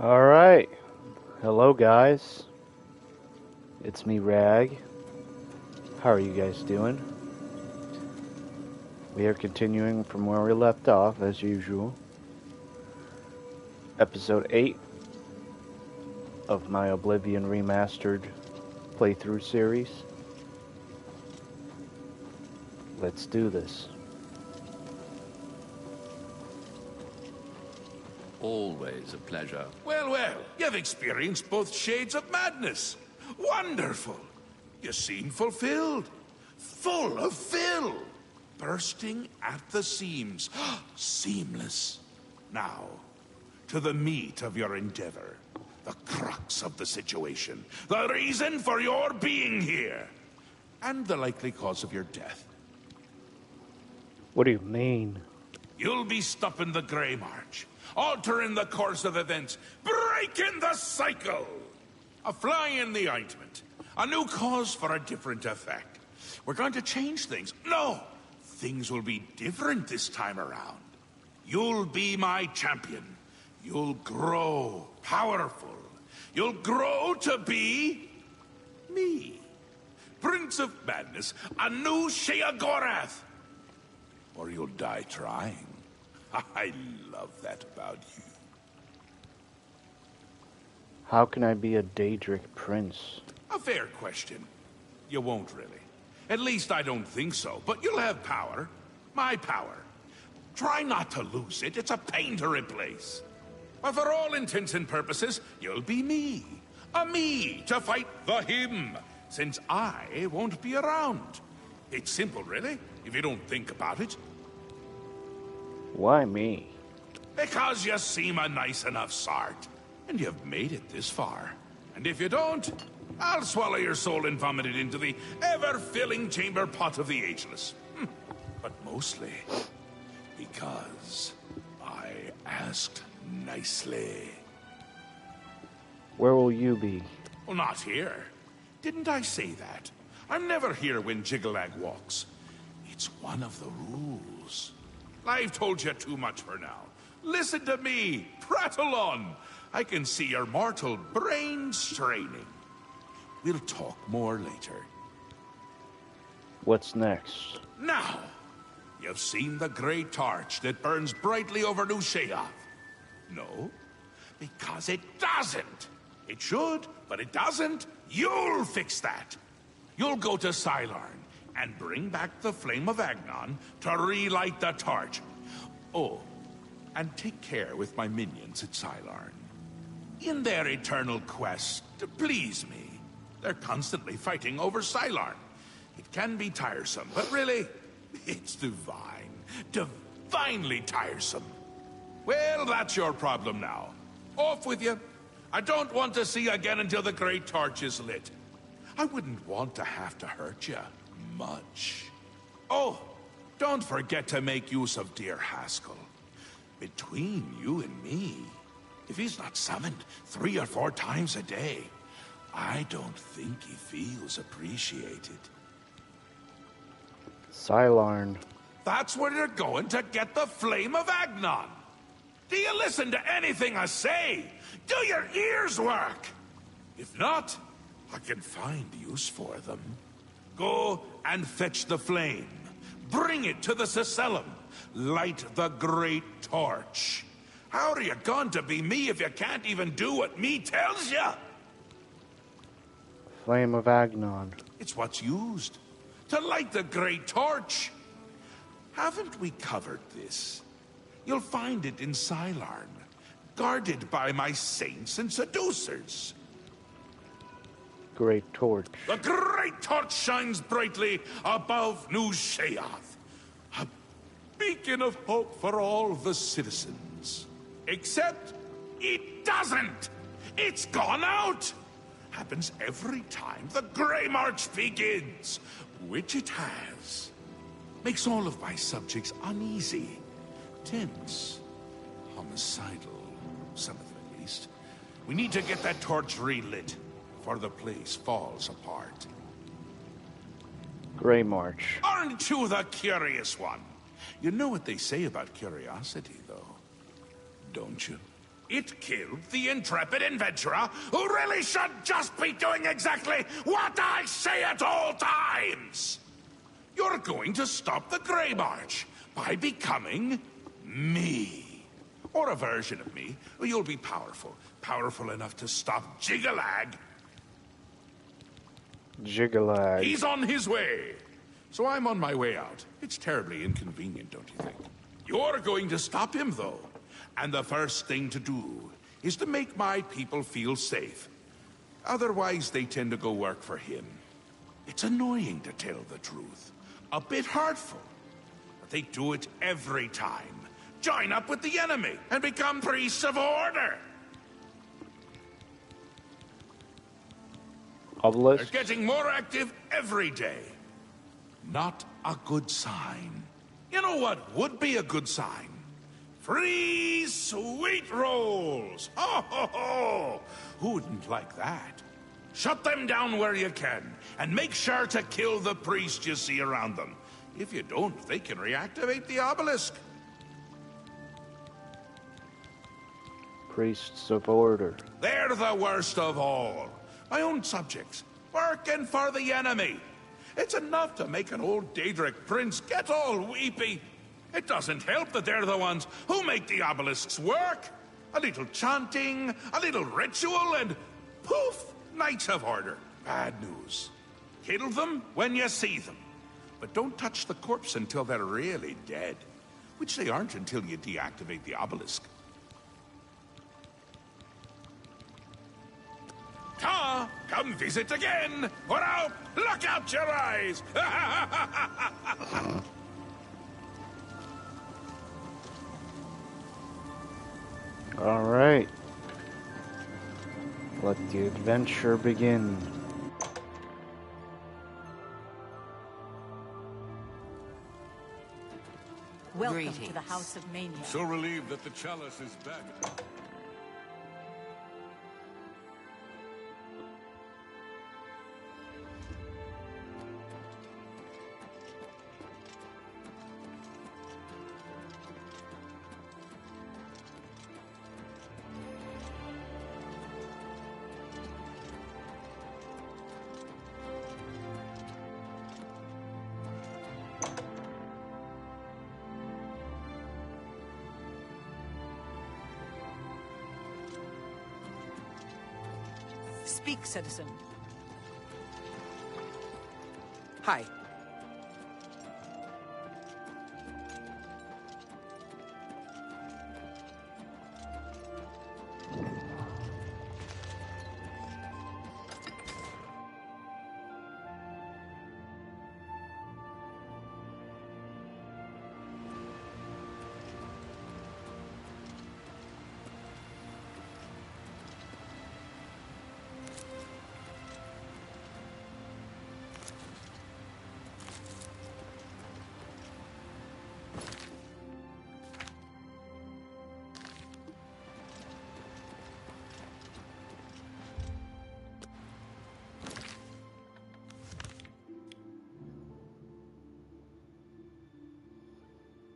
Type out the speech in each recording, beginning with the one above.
Alright. Hello, guys. It's me, Rag. How are you guys doing? We are continuing from where we left off, as usual. Episode 8 of my Oblivion Remastered playthrough series. Let's do this. Always a pleasure. Well, you've experienced both shades of madness. Wonderful. You seem fulfilled. Full of fill. Bursting at the seams. Seamless. Now, to the meat of your endeavor. The crux of the situation. The reason for your being here. And the likely cause of your death. What do you mean? You'll be stopping the Grey March. Altering the course of events. Breaking the cycle. A fly in the ointment. A new cause for a different effect. We're going to change things. No! Things will be different this time around. You'll be my champion. You'll grow powerful. You'll grow to be... me. Prince of Madness. A new Sheogorath. Or you'll die trying. I love that about you. How can I be a Daedric prince? A fair question. You won't really. At least I don't think so, but you'll have power. My power. Try not to lose it. It's a pain to replace. But for all intents and purposes, you'll be me. A me to fight the him, since I won't be around. It's simple, really, if you don't think about it. Why me? Because you seem a nice enough sort. And you've made it this far. And if you don't, I'll swallow your soul and vomit it into the ever-filling chamber pot of the ageless. But mostly because I asked nicely. Where will you be? Well, not here. Didn't I say that? I'm never here when Jiggalag walks. It's one of the rules. I've told you too much for now. Listen to me. Prattle on. I can see your mortal brain straining. We'll talk more later. What's next? Now, you've seen the grey torch that burns brightly over New Sheoth. No, because it doesn't. It should, but it doesn't. You'll fix that. You'll go to Cylorn and bring back the Flame of Agnon to relight the torch. Oh, and take care with my minions at Cylorn. In their eternal quest to please me, they're constantly fighting over Cylorn. It can be tiresome, but really, it's divine. Divinely tiresome. Well, that's your problem now. Off with you. I don't want to see you again until the great torch is lit. I wouldn't want to have to hurt you much. Oh, don't forget to make use of dear Haskell. Between you and me, if he's not summoned 3 or 4 times a day, I don't think he feels appreciated. Cylorn. That's where you're going to get the Flame of Agnon. Do you listen to anything I say? Do your ears work? If not, I can find use for them. Go and fetch the flame. Bring it to the Cecellum. Light the great torch. How are you going to be me if you can't even do what me tells you? Flame of Agnon. It's what's used to light the great torch. Haven't we covered this? You'll find it in Cylorn, guarded by my saints and seducers. Great torch. The great torch shines brightly above New Sheoth. A beacon of hope for all the citizens. Except, it doesn't! It's gone out! Happens every time the Grey March begins, which it has. Makes all of my subjects uneasy, tense, homicidal, some of them at least. We need to get that torch relit, for the place falls apart. Grey March. Aren't you the curious one? You know what they say about curiosity, though, don't you? It killed the intrepid adventurer who really should just be doing exactly what I say at all times. You're going to stop the Grey March by becoming me. Or a version of me. You'll be powerful. Powerful enough to stop Jigalag. Jigalag. He's on his way. So I'm on my way out. It's terribly inconvenient, don't you think? You're going to stop him, though. And the first thing to do is to make my people feel safe. Otherwise, they tend to go work for him. It's annoying, to tell the truth. A bit hurtful. But they do it every time. Join up with the enemy and become priests of order. Obelisk. They're getting more active every day. Not a good sign. You know what would be a good sign? Free sweet rolls! Ho ho ho! Who wouldn't like that? Shut them down where you can, and make sure to kill the priest you see around them. If you don't, they can reactivate the obelisk. Priests of order. They're the worst of all. My own subjects, working for the enemy. It's enough to make an old Daedric prince get all weepy. It doesn't help that they're the ones who make the obelisks work. A little chanting, a little ritual, and poof, Knights of Order. Bad news. Kill them when you see them. But don't touch the corpse until they're really dead. Which they aren't until you deactivate the obelisk. Come visit again, or I'll pluck out your eyes! All right. Let the adventure begin. Welcome to the House of Mania. So relieved that the chalice is back. Speak, citizen. Hi.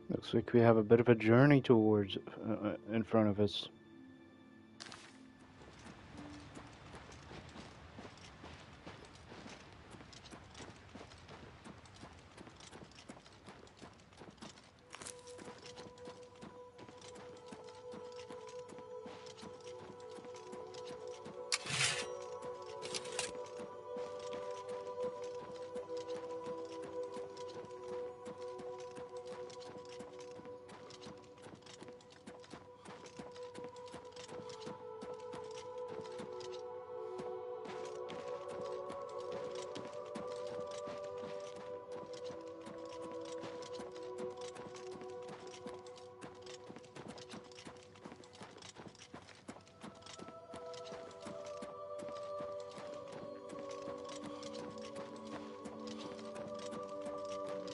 Looks like we have a bit of a journey towards in front of us.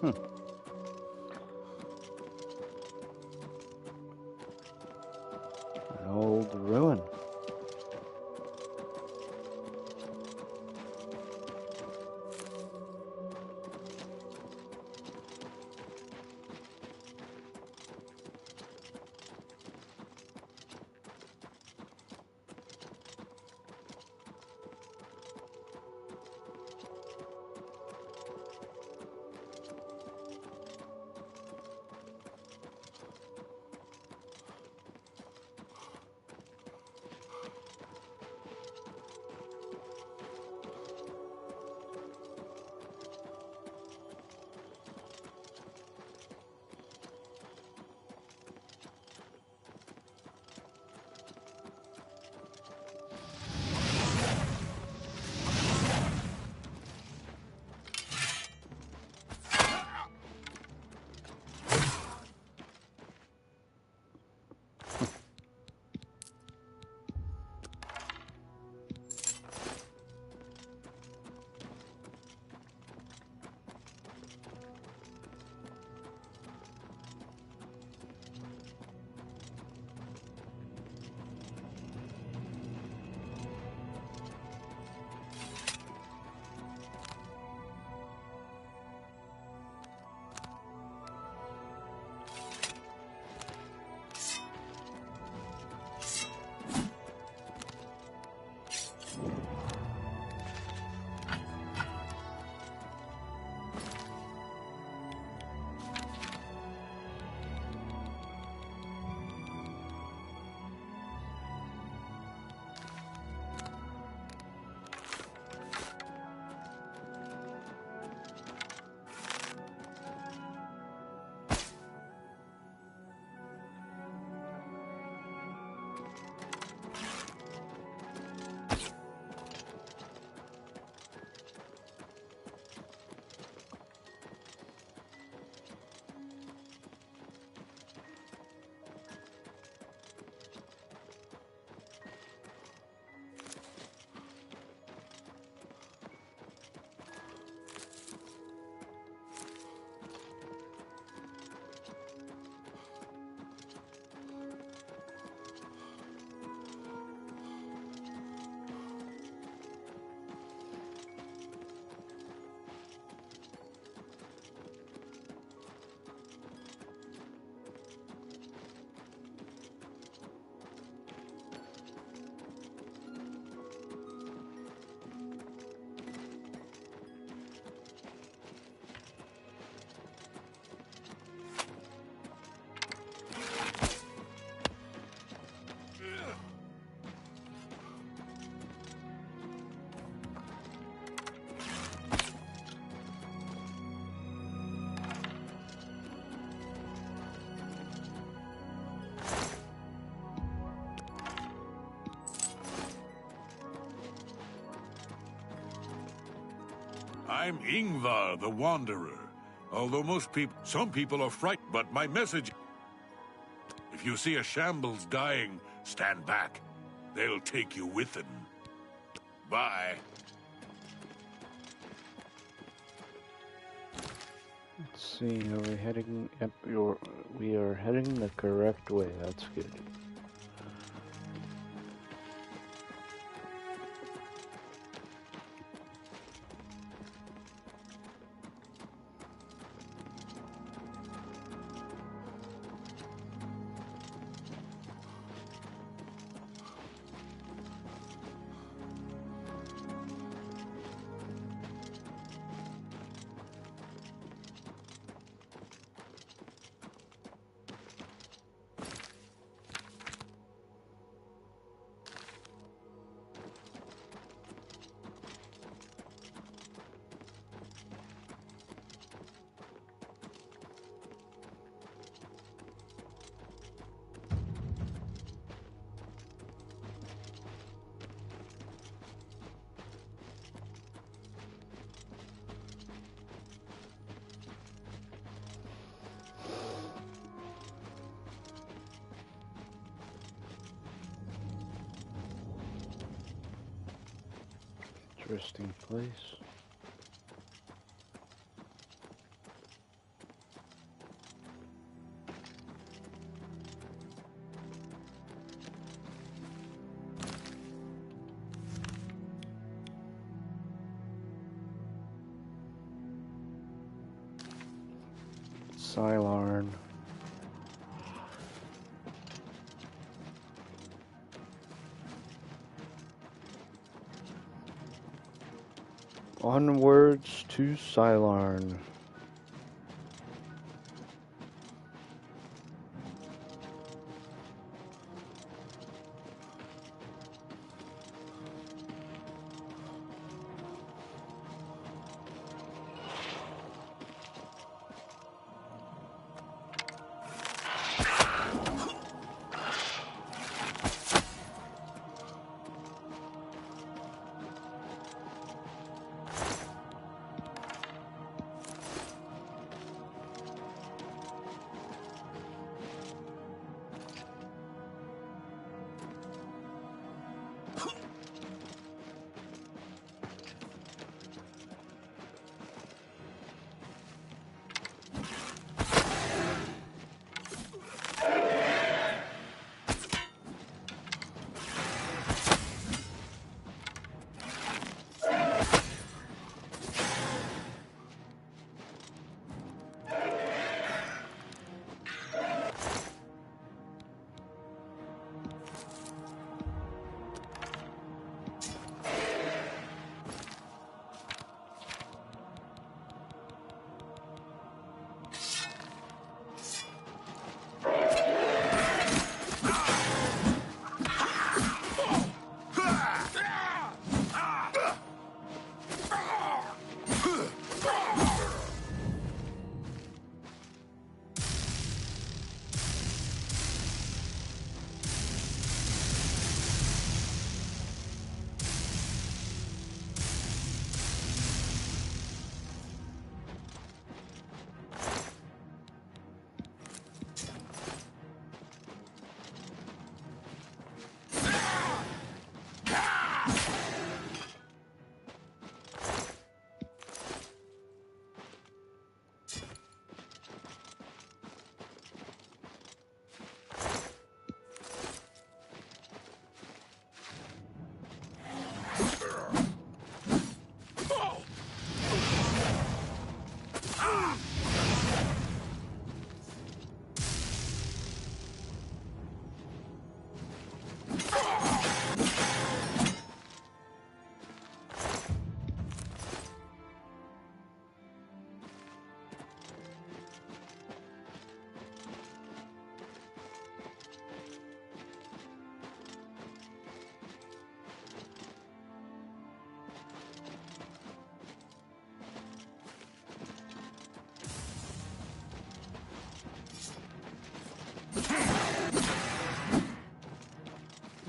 An old ruin. I'm Ingvar the Wanderer. Although some people are frightened, but my message... If you see a shambles dying, stand back. They'll take you with them. Bye. Let's see, are we heading up we are heading the correct way, that's good. Interesting place. Silarn. Onwards to Silarn.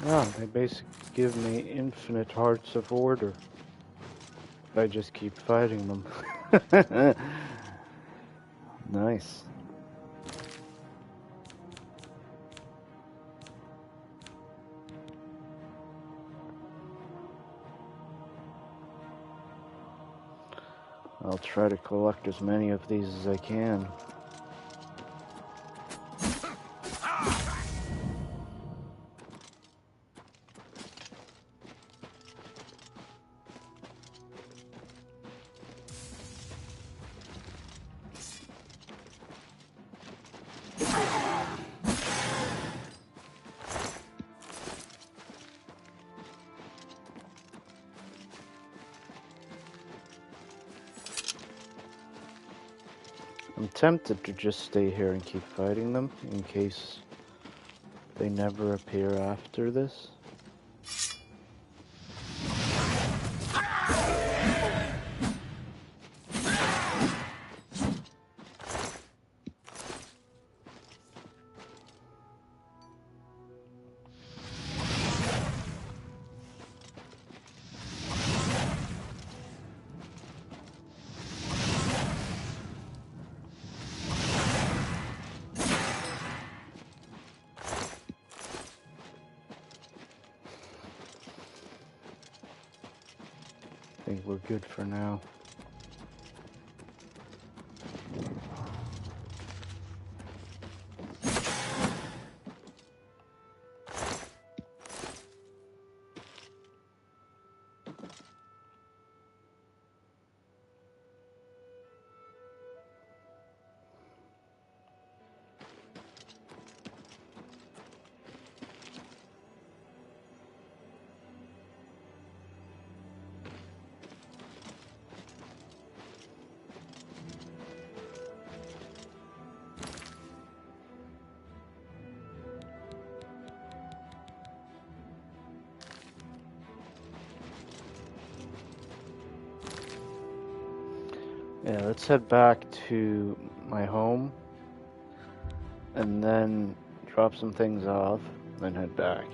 Ah, they basically give me infinite hearts of order. I just keep fighting them. Nice. I'll try to collect as many of these as I can. I'm tempted to just stay here and keep fighting them in case they never appear after this. I think we're good for now. Yeah, let's head back to my home and then drop some things off, then head back.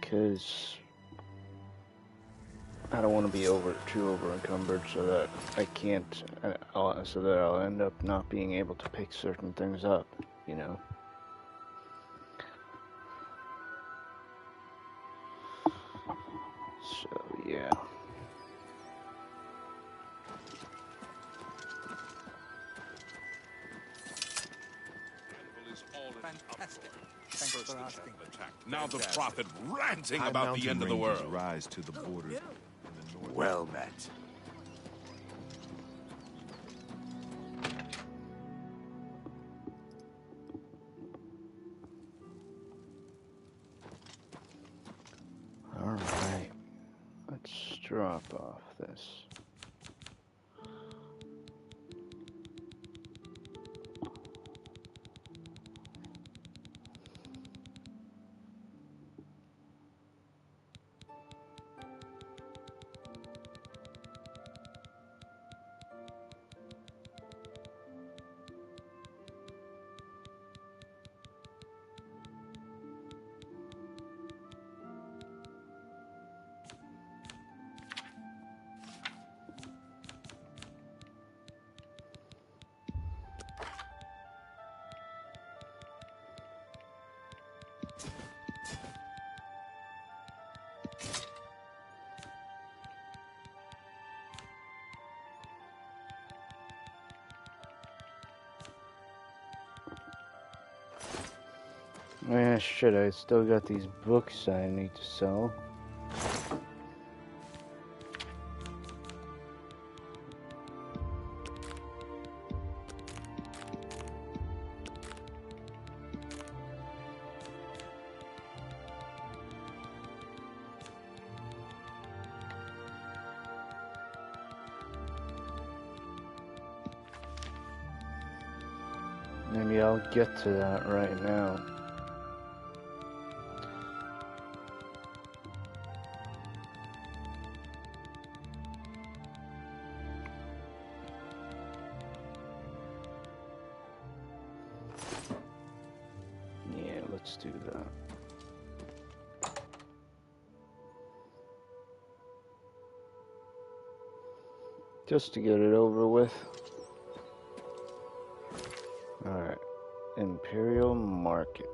Because I don't want to be too over encumbered so that I can't, so that I'll end up not being able to pick certain things up, you know. So yeah. Fantastic. Thanks for asking. Now the prophet ranting about the end of the world. Rise to the borders in the north. Well met. Alright. Let's drop off this. Yeah, shit, I still got these books I need to sell. Maybe I'll get to that right now. let's do that. Just to get it over with. Alright. Imperial Market.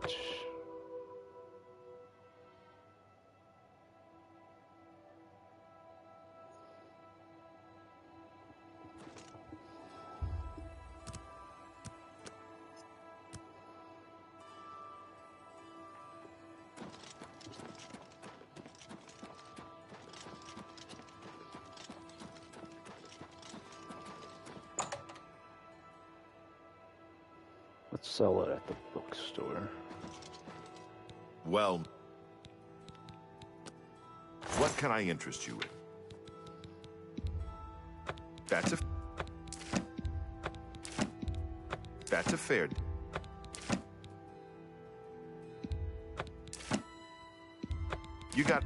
Let's sell it at the bookstore. Well, what can I interest you in? That's a fair. You got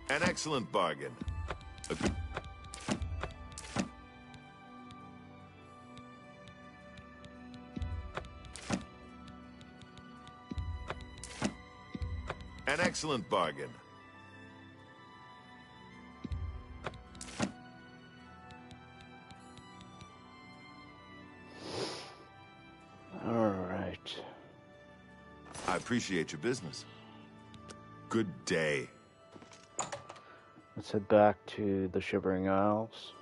an excellent bargain. A good An excellent bargain. All right. I appreciate your business. Good day. Let's head back to the Shivering Isles.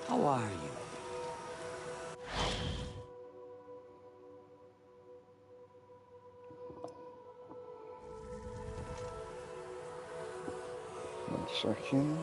How are you? One second.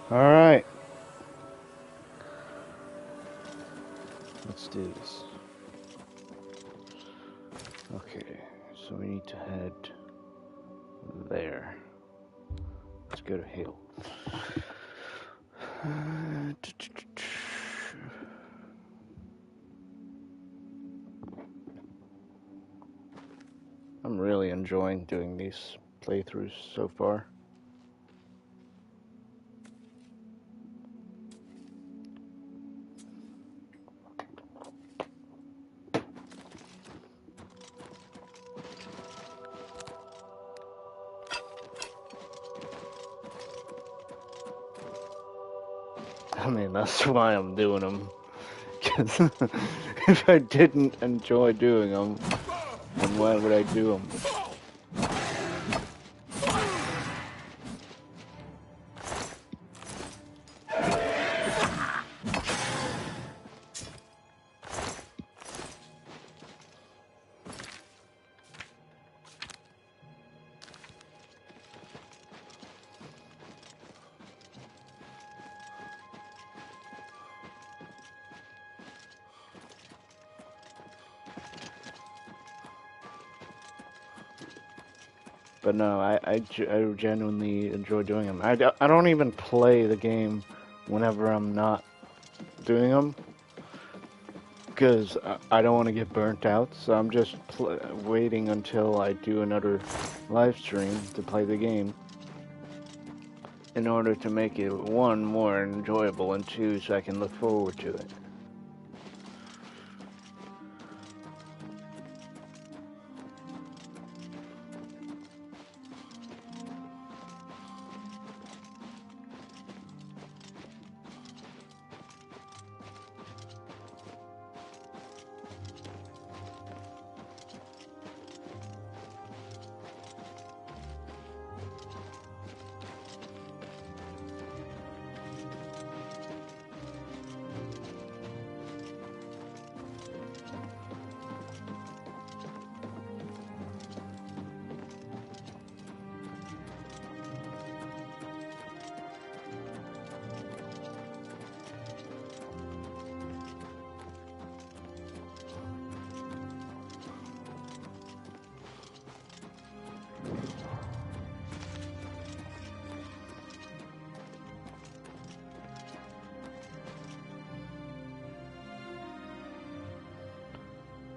All right. Let's do this. Okay, so we need to head there. Let's go to Hill. I'm really enjoying doing these playthroughs so far. I mean, that's why I'm doing them. Because if I didn't enjoy doing them, then why would I do them? But no, I genuinely enjoy doing them. I don't even play the game whenever I'm not doing them, because I don't want to get burnt out. So I'm just waiting until I do another live stream to play the game, in order to make it, one, more enjoyable, and two, so I can look forward to it.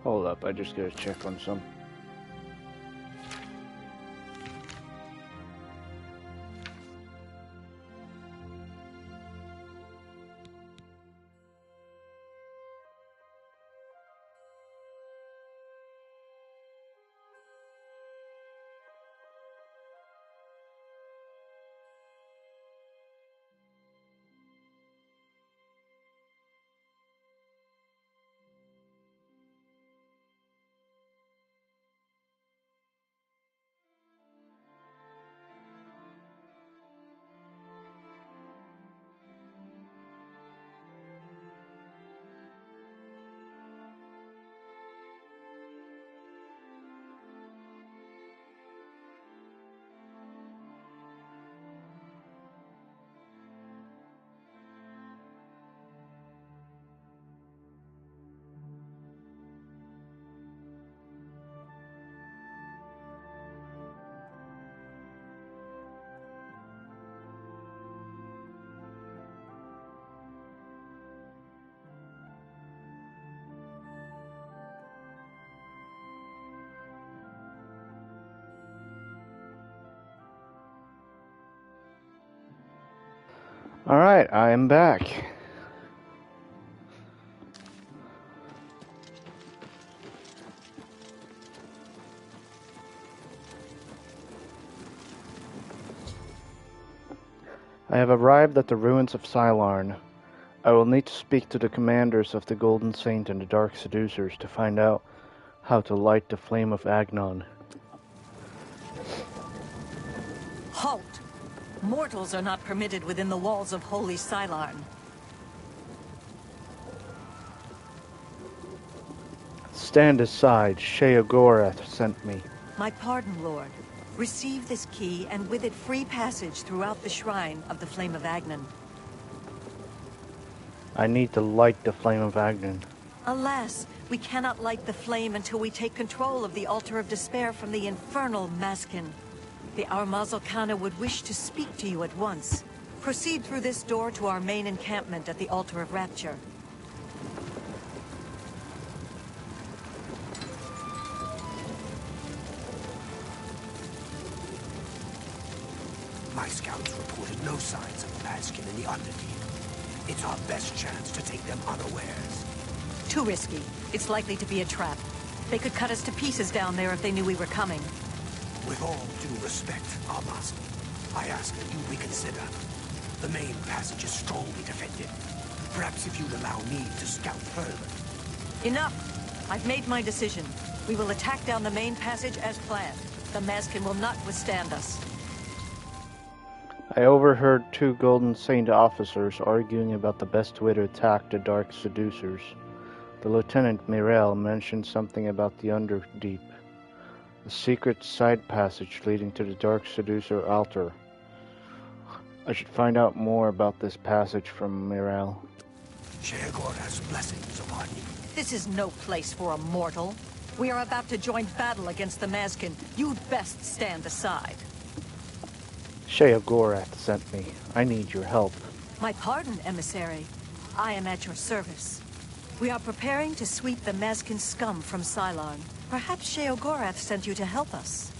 Hold up, I just gotta check on some. Alright, I am back. I have arrived at the ruins of Sylarn. I will need to speak to the commanders of the Golden Saint and the Dark Seducers to find out how to light the flame of Agnon. Halt! Mortals are not permitted within the walls of Holy Sylarn. Stand aside, Sheogorath sent me. My pardon, Lord. Receive this key, and with it free passage throughout the shrine of the Flame of Agnon. I need to light the flame of Agnon. Alas, we cannot light the flame until we take control of the Altar of Despair from the infernal Maskin. The Armazel Khana would wish to speak to you at once. Proceed through this door to our main encampment at the Altar of Rapture. My scouts reported no signs of the Maskin in the Underdeep. It's our best chance to take them unawares. Too risky. It's likely to be a trap. They could cut us to pieces down there if they knew we were coming. With all due respect, Armas, I ask that you reconsider. The main passage is strongly defended. Perhaps if you'd allow me to scout further. Enough! I've made my decision. We will attack down the main passage as planned. The Maskin will not withstand us. I overheard two Golden Saint officers arguing about the best way to attack the Dark Seducers. The Lieutenant Mirel mentioned something about the Underdeep, a secret side passage leading to the Dark Seducer altar. I should find out more about this passage from Mirel. Sheogorath's blessings upon you. This is no place for a mortal. We are about to join battle against the Mazkin. You'd best stand aside. Sheogorath sent me. I need your help. My pardon, emissary. I am at your service. We are preparing to sweep the Mazkin scum from Cylon. Perhaps Sheogorath sent you to help us.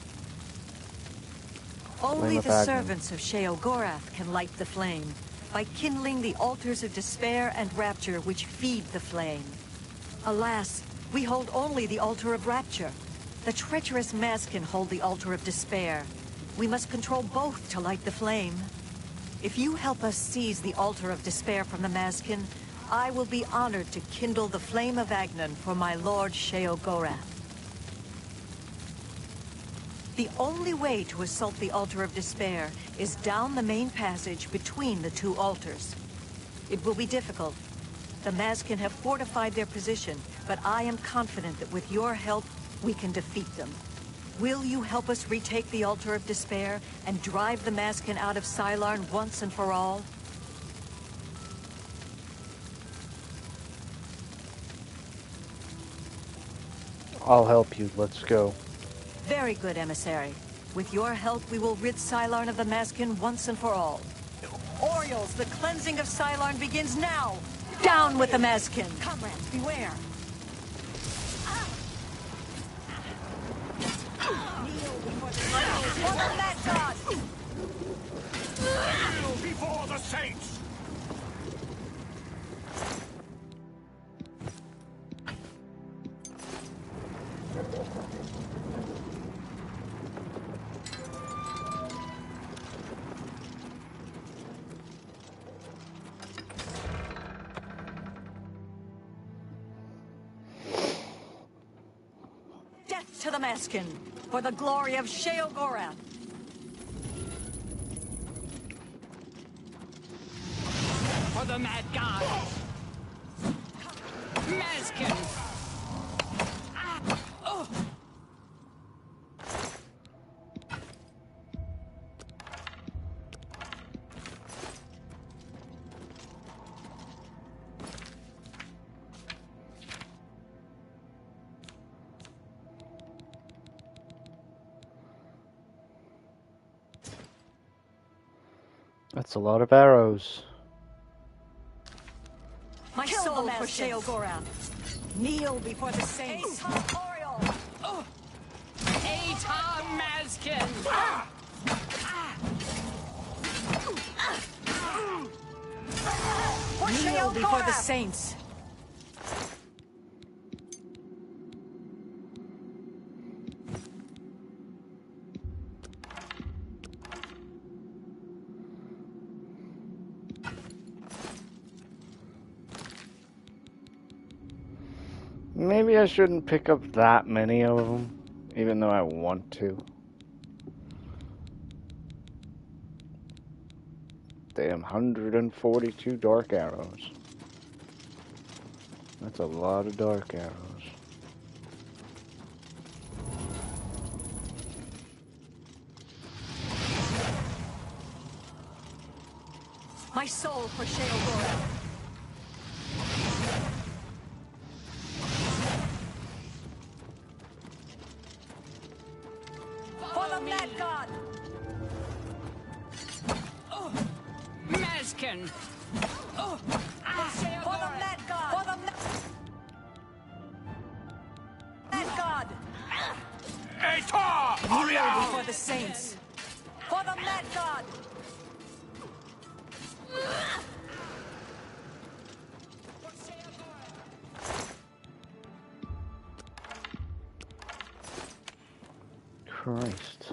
Only of the Agni. servants of Sheogorath can light the flame, by kindling the altars of despair and rapture which feed the flame. Alas, we hold only the altar of rapture. The treacherous Mazkin hold the altar of despair. We must control both to light the flame. If you help us seize the altar of despair from the Mazkin, I will be honored to kindle the flame of Agnan for my lord Sheogorath. The only way to assault the altar of despair is down the main passage between the two altars. It will be difficult. The Mazkin have fortified their position, but I am confident that with your help, we can defeat them. Will you help us retake the altar of despair and drive the Mazkin out of Cylon once and for all? I'll help you. Let's go. Very good, emissary. With your help, we will rid Cylon of the Mazkin once and for all. Orioles, the cleansing of Cylon begins now! Down with the Mazkin! Comrades, beware! For the Mad God! Kneel before the saints! Death to the Mazkin, for the glory of Sheogorath! For the Mad God! Mazkin! That's a lot of arrows. My soul for Sheogorath! Kneel before the saints! Oriole! Atar Mazkin! Kneel before the saints! Maybe I shouldn't pick up that many of them, even though I want to. Damn, 142 dark arrows. That's a lot of dark arrows. My soul for Sheogorath! For the Mad God! Mazkin! For the Mad God! For the Mad God! Atar! Kneel before the saints! For the Mad God! Christ.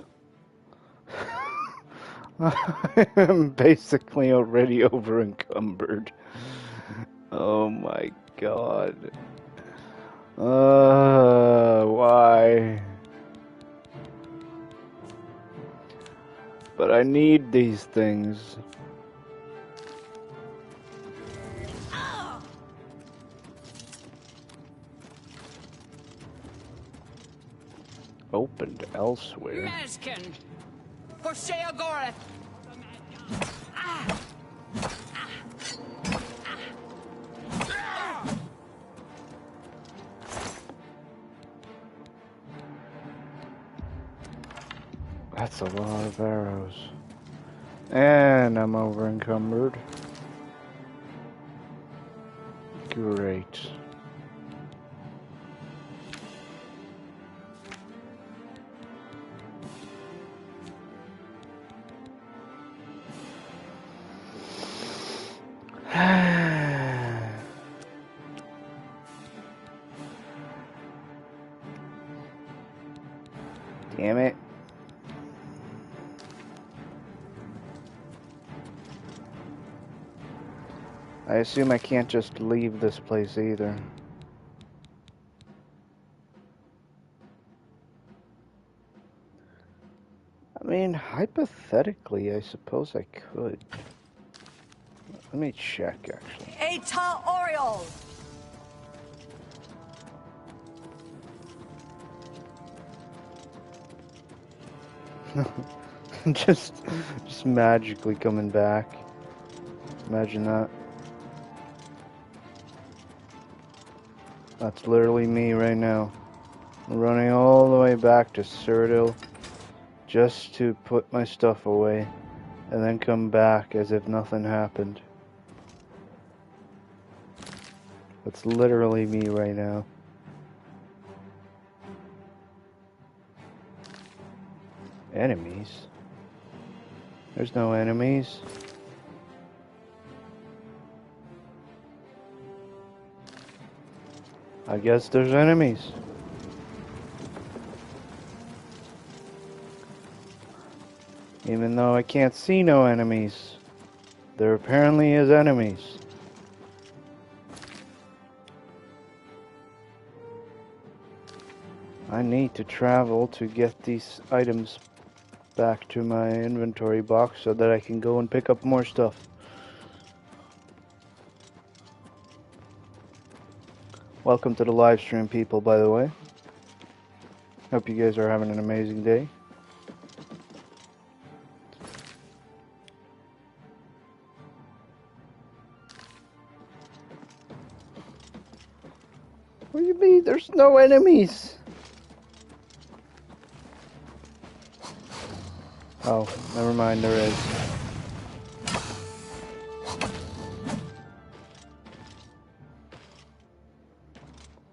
I am basically already over encumbered. Oh my god. Why? But I need these things. Opened elsewhere. Mazkin! For Sheogorath! That's a lot of arrows. And I'm over encumbered. Great. Damn it. I assume I can't just leave this place either. I mean, hypothetically, I suppose I could. Let me check, actually. Eta Oriole! just magically coming back. Imagine that. That's literally me right now. I'm running all the way back to Cyrodiil just to put my stuff away and then come back as if nothing happened. That's literally me right now. Enemies? There's no enemies. I guess there's enemies. Even though I can't see no enemies, there apparently is enemies. I need to travel to get these items back to my inventory box so that I can go and pick up more stuff. Welcome to the live stream, people, by the way. Hope you guys are having an amazing day. What do you mean? There's no enemies. Oh, never mind, there is.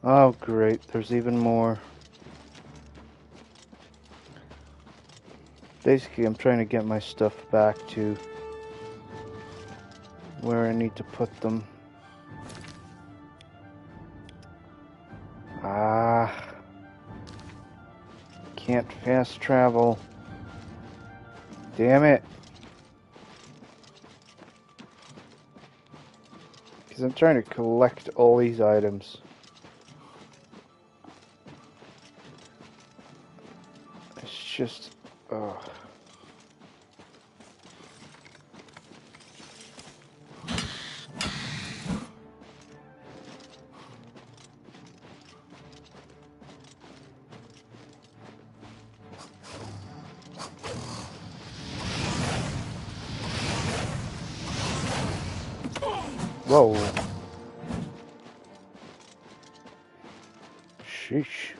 Oh, great, there's even more. Basically, I'm trying to get my stuff back to where I need to put them. Ah. Can't fast travel. Damn it. Because I'm trying to collect all these items. It's just... ugh. Whoa. Sheesh.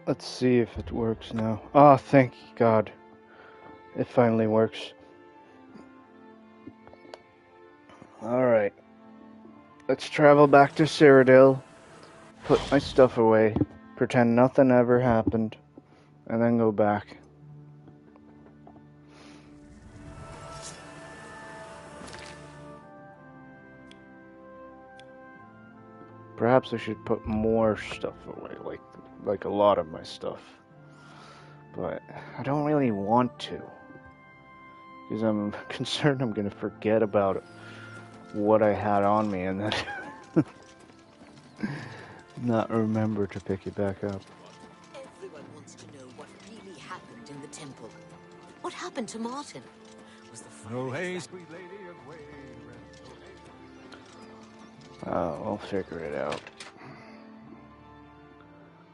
Let's see if it works now. Oh, thank God. It finally works. Alright. Let's travel back to Cyrodiil, put my stuff away, pretend nothing ever happened, and then go back. Perhaps I should put more stuff away, like a lot of my stuff. But I don't really want to, because I'm concerned I'm going to forget about what I had on me and then not remember to pick it back up. Everyone wants to know what really happened in the temple. What happened to Martin? Was the No haste, sweet lady, and wait. We'll figure it out.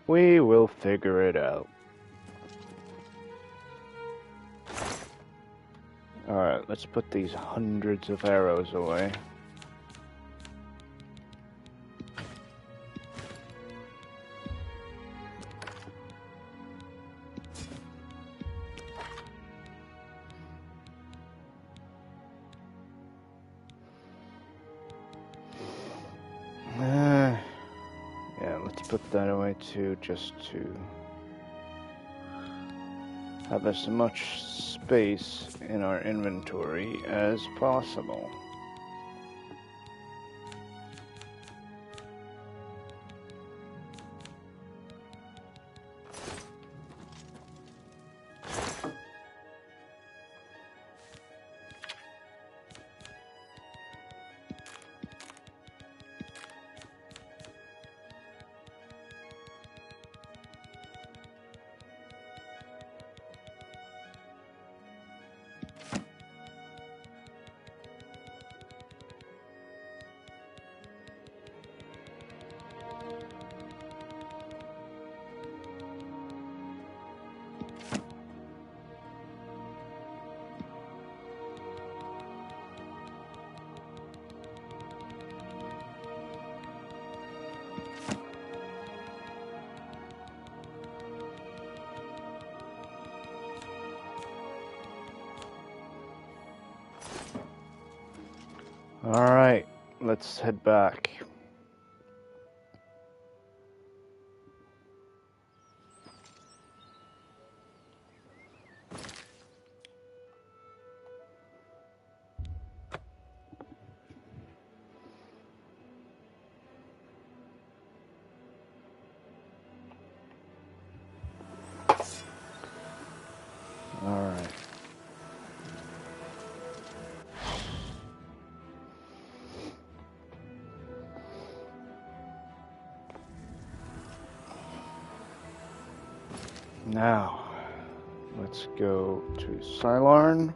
We will figure it out. Alright, let's put these hundreds of arrows away. put that away too, just to have as much space in our inventory as possible. Alright, let's head back. Alright. Now, let's go to Sylarn.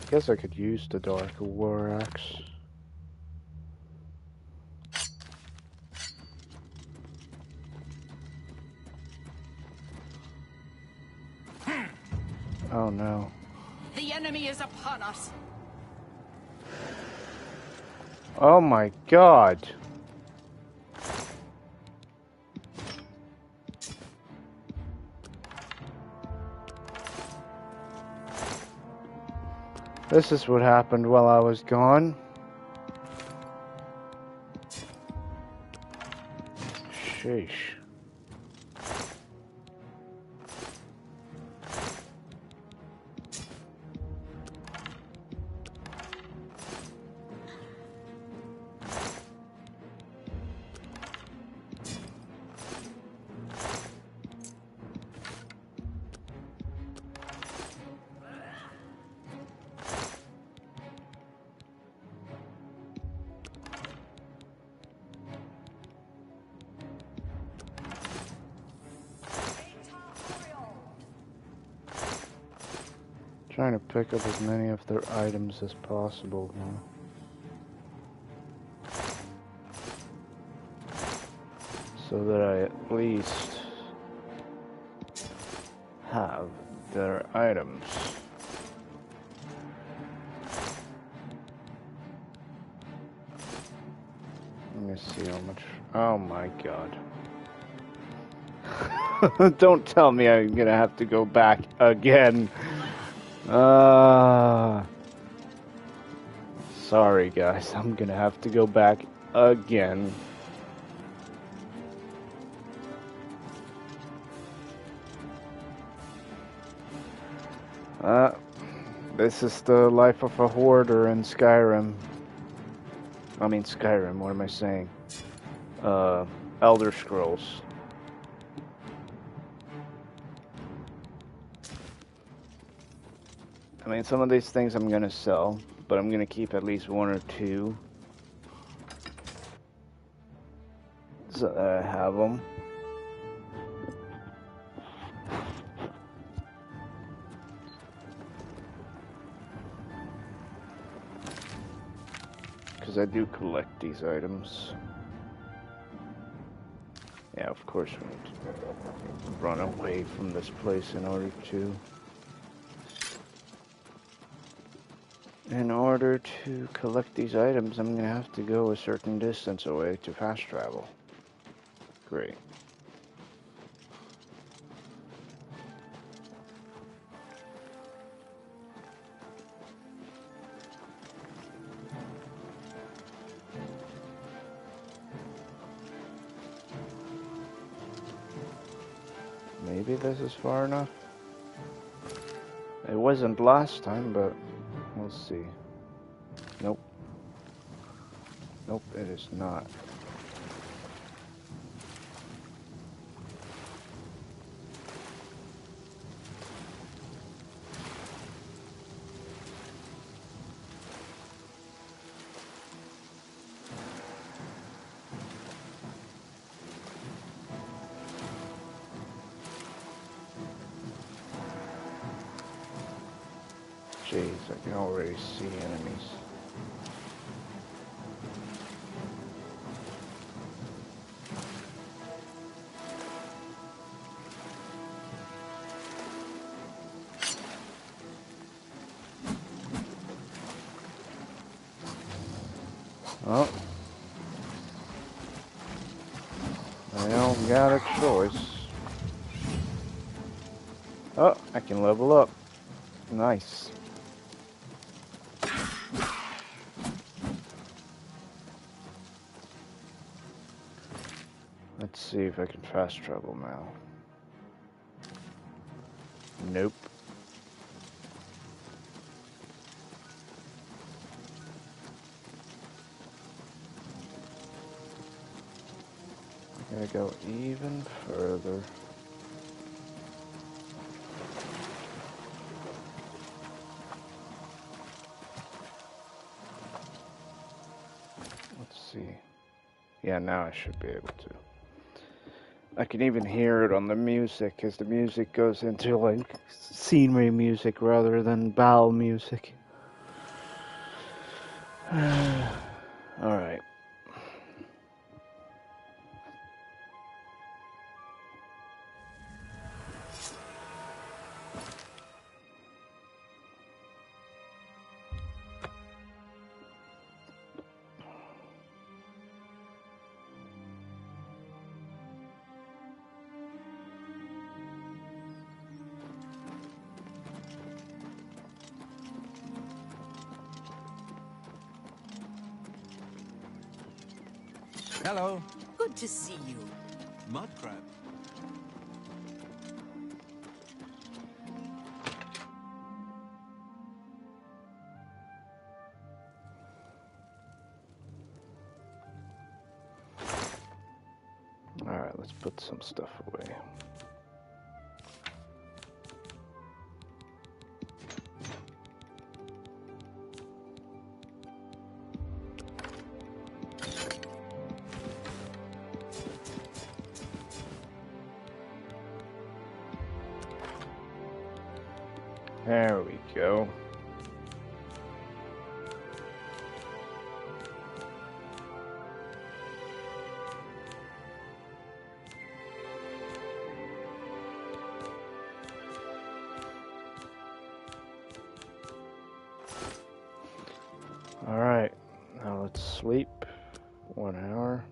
Guess I could use the Dark War Axe. Oh no. The enemy is upon us. Oh my god. This is what happened while I was gone. Sheesh. Trying to pick up as many of their items as possible now. So that I at least have their items. Let me see how much. Oh my god. Don't tell me I'm gonna have to go back again. Sorry guys, I'm gonna have to go back again. This is the life of a hoarder in Skyrim. I mean Skyrim, what am I saying? Elder Scrolls. I mean, some of these things I'm gonna sell, but I'm gonna keep at least one or two that I have them. Because I do collect these items. Yeah, of course we need to run away from this place in order to... In order to collect these items, I'm going to have to go a certain distance away to fast travel. Great. Maybe this is far enough. It wasn't last time, but we'll see. Nope. Nope, it is not. Jeez, I can already see enemies. Oh. I don't got a choice. Oh, I can level up. Nice. Let's see if I can fast travel now. Nope. Gotta go even further. Let's see. Yeah, now I should be able to. I can even hear it on the music, as the music goes into like scenery music rather than bow music. Alright. Hello. Good to see you. Mud crab. Alright, let's put some stuff away. There we go. Alright, now let's sleep. 1 hour.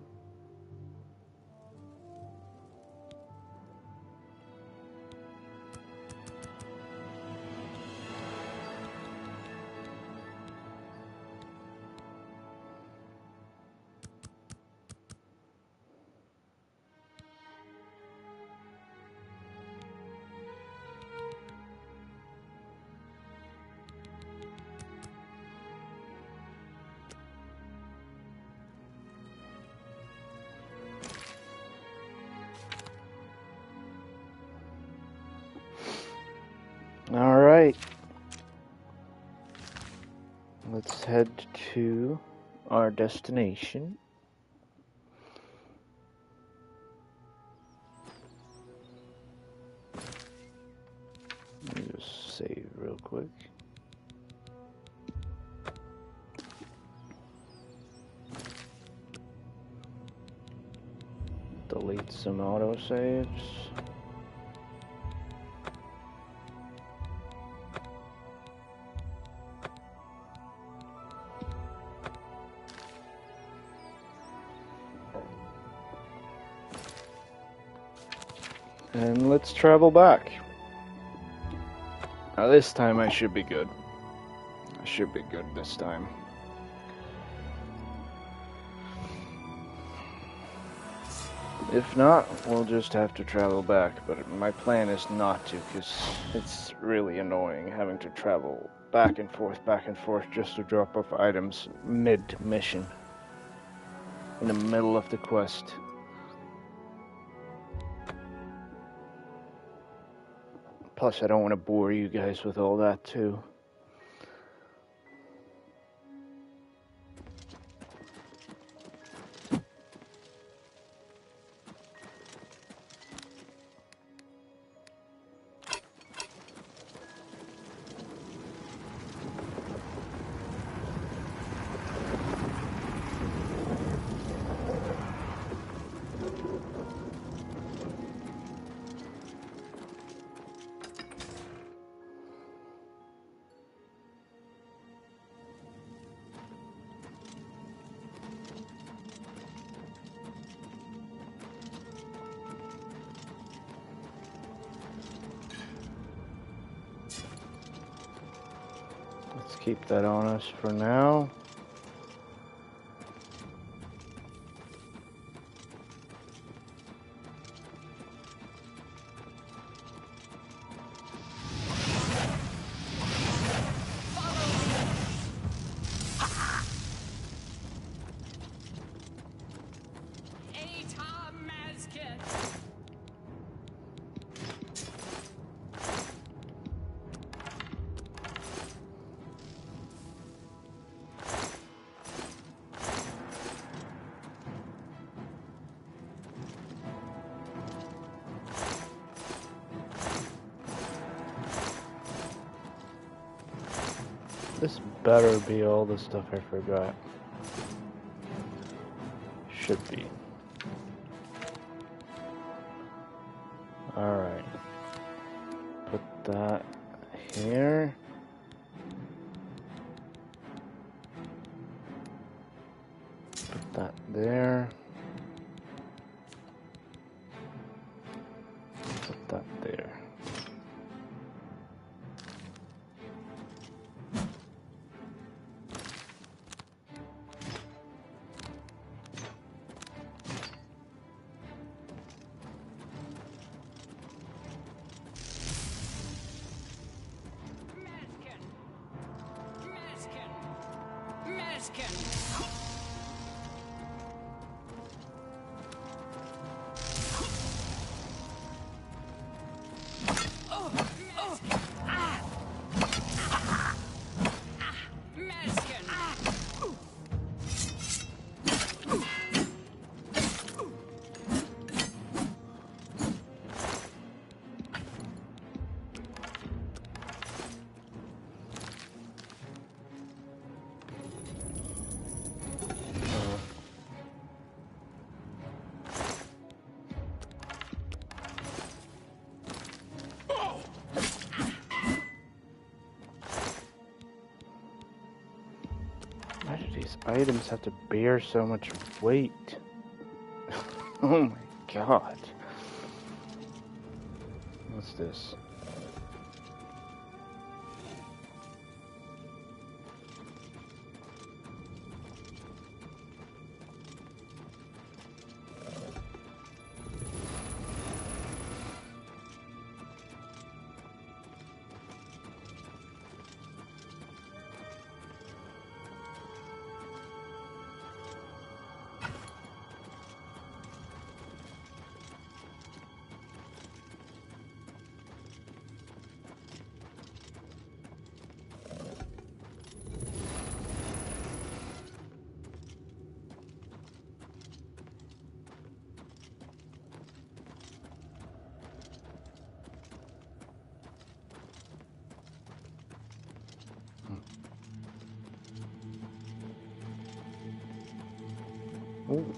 Alright. Let's head to our destination. real quick. Delete some autosaves. And let's travel back. Now this time I should be good. I should be good this time. If not, we'll just have to travel back, but my plan is not to, because it's really annoying having to travel back and forth just to drop off items mid-mission. In the middle of the quest. Plus, I don't want to bore you guys with all that, too. Let's keep that on us for now. This better be all the stuff I forgot. Should be. Alright. Put that here. Put that there. Put that there. Why do these items have to bear so much weight? Oh my god. What's this? Ooh.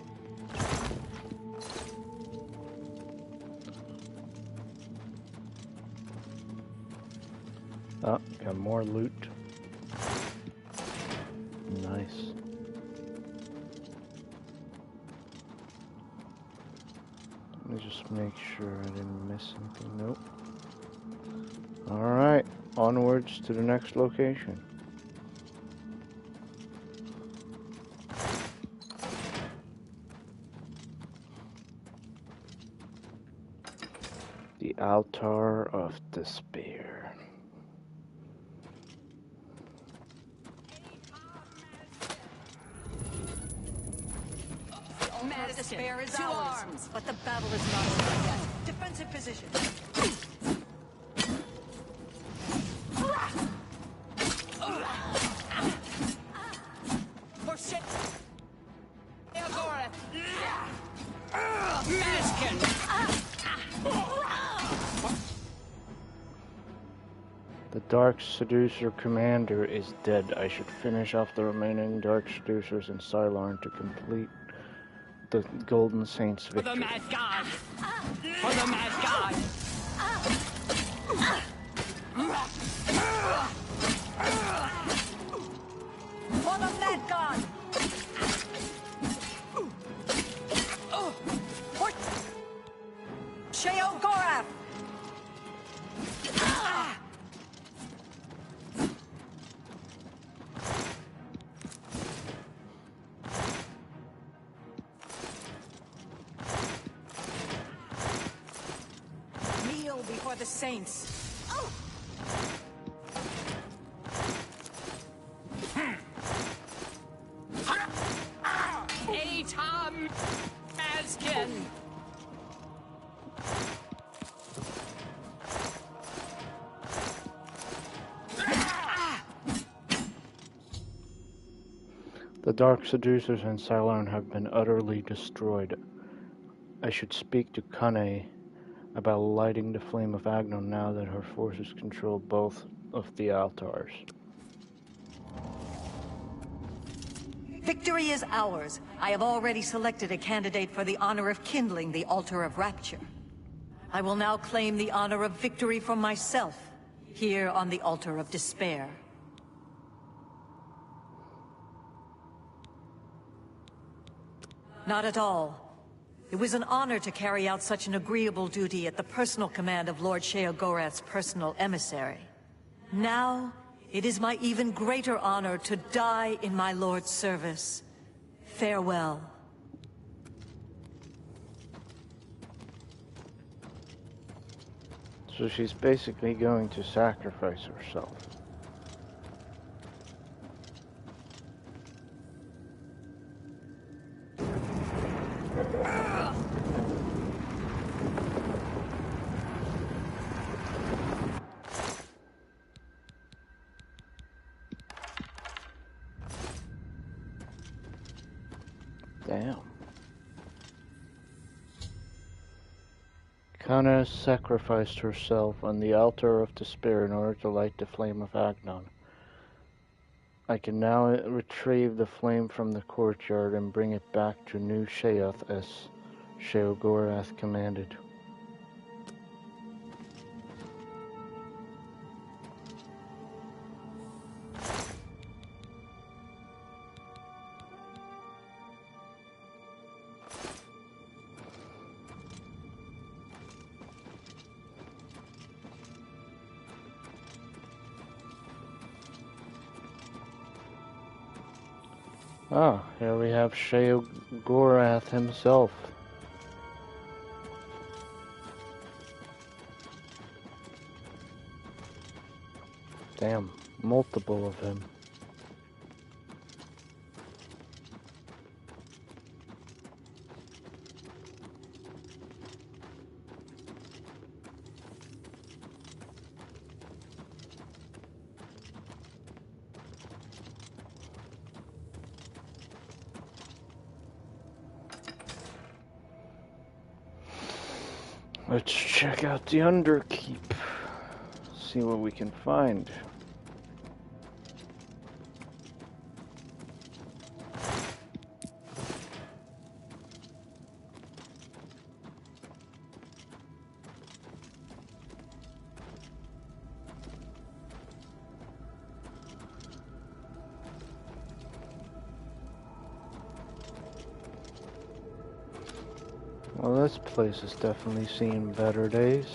Oh, got more loot. Nice. Let me just make sure I didn't miss anything. Nope. Alright, onwards to the next location. The Altar of Despair. Despair is ours, but the battle is not over yet. Defensive position. For shit. Maskin. The Dark Seducer Commander is dead. I should finish off the remaining Dark Seducers in Cylon to complete the Golden Saints For the victory. mad god. For the mad god. For the mad god! For Sheo Gorath! Kneel before the saints. Atom Maskin. The Dark Seducers in Cylon have been utterly destroyed. I should speak to Kane about lighting the flame of Agnon now that her forces control both of the altars. Victory is ours. I have already selected a candidate for the honor of kindling the altar of rapture. I will now claim the honor of victory for myself, here on the altar of despair. Not at all. It was an honor to carry out such an agreeable duty at the personal command of Lord Sheo Gorath's personal emissary. Now, it is my even greater honor to die in my lord's service. Farewell. So she's basically going to sacrifice herself. Damn. Kana sacrificed herself on the altar of despair in order to light the flame of Agnon. I can now retrieve the flame from the courtyard and bring it back to New Sheoth as Sheo Gorath commanded. Ah, here we have Sheo Gorath himself. Damn, multiple of him. Let's check out the Underkeep. See what we can find. Well, this place has definitely seen better days.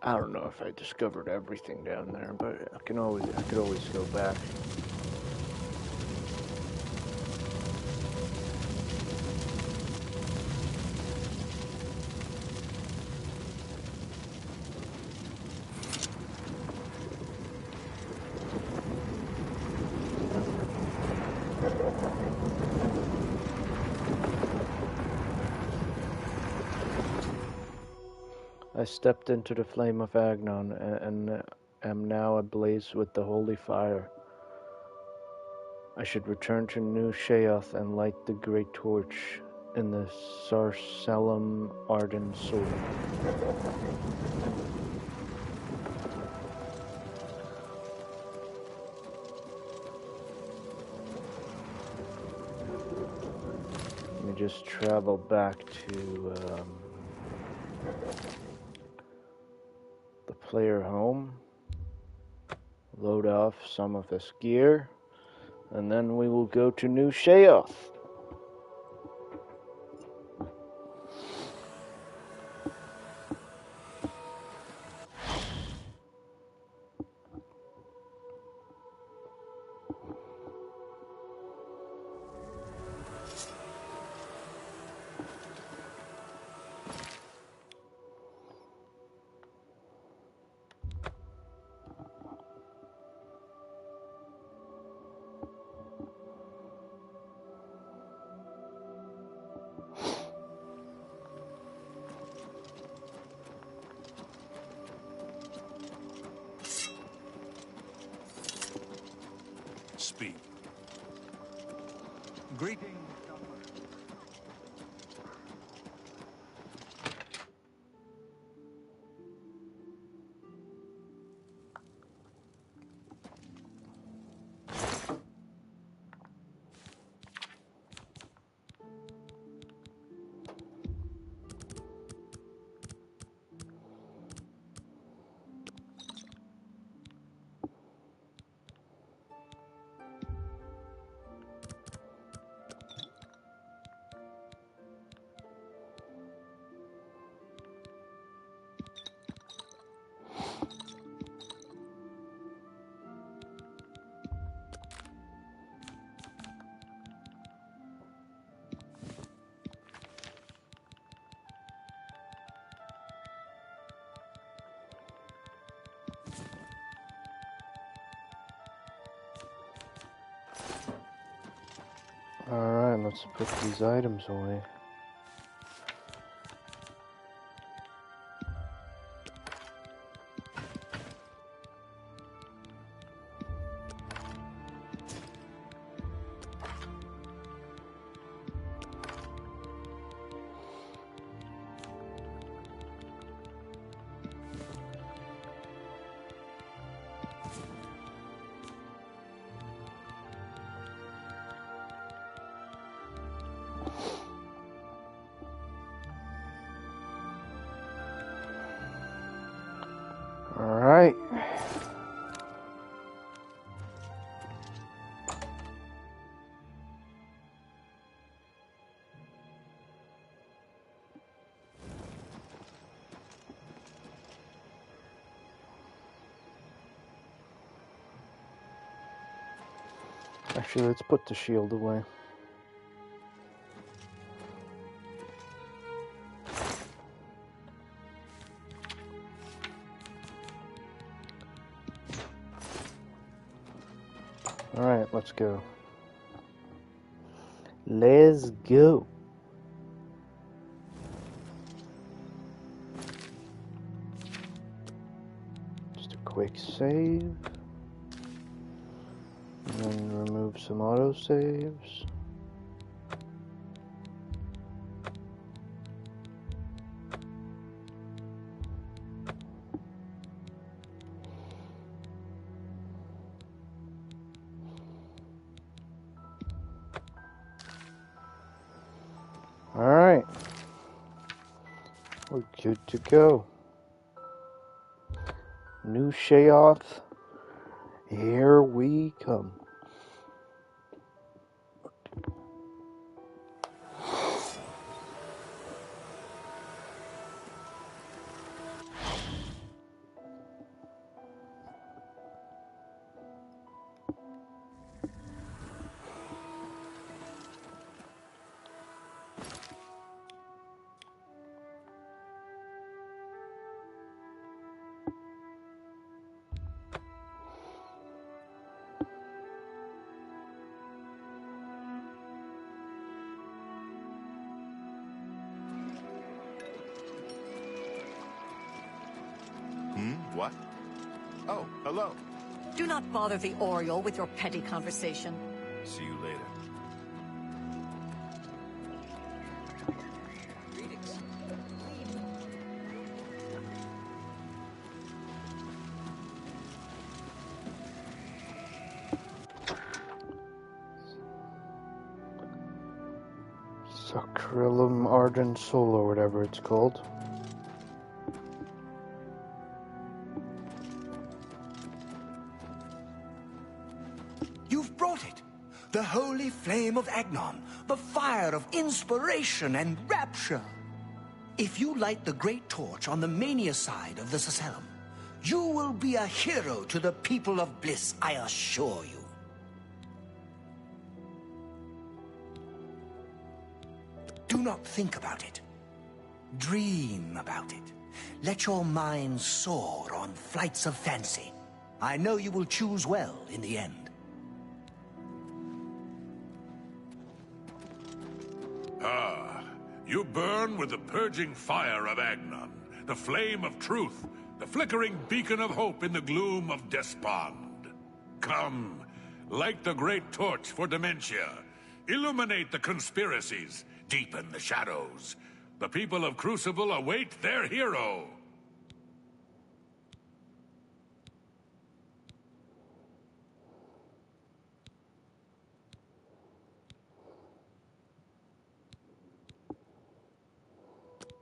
I don't know if I discovered everything down there, but I could always go back. I stepped into the flame of Agnon and am now ablaze with the holy fire. I should return to New Sheoth and light the great torch in the Sarsalem Arden Sword. Let me just travel back to the player home, load off some of this gear, and then we will go to New Sheoth. Speak. Greetings, Governor. Alright, let's put these items away. Actually, let's put the shield away. Alright, let's go. Let's go. Just a quick save. And then remove some autosaves. Alright. We're good to go. New Sheoth. Here we come. What? Oh, hello. Do not bother the Oriole with your petty conversation. See you later. Sacralum Ardent Soul, or whatever it's called. You've brought it! The holy flame of Agnon, the fire of inspiration and rapture. If you light the great torch on the mania side of the Sacellum, you will be a hero to the people of Bliss, I assure you. Do not think about it. Dream about it. Let your mind soar on flights of fancy. I know you will choose well in the end. You burn with the purging fire of Agnon, the flame of truth, the flickering beacon of hope in the gloom of despond. Come, light the great torch for dementia. Illuminate the conspiracies, deepen the shadows. The people of Crucible await their hero.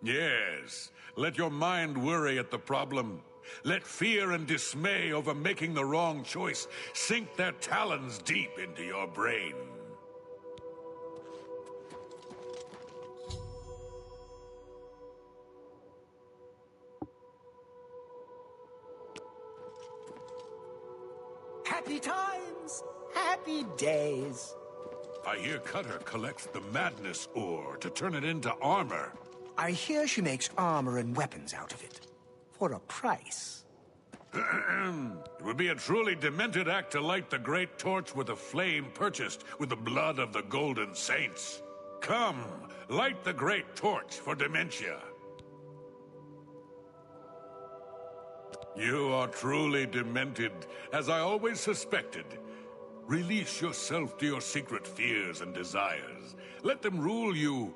Yes, let your mind worry at the problem. Let fear and dismay over making the wrong choice sink their talons deep into your brain. Happy times, happy days. I hear Cutter collects the madness ore to turn it into armor. I hear she makes armor and weapons out of it. For a price. It would be a truly demented act to light the great torch with a flame purchased with the blood of the Golden Saints. Come, light the great torch for dementia. You are truly demented, as I always suspected. Release yourself to your secret fears and desires. Let them rule you,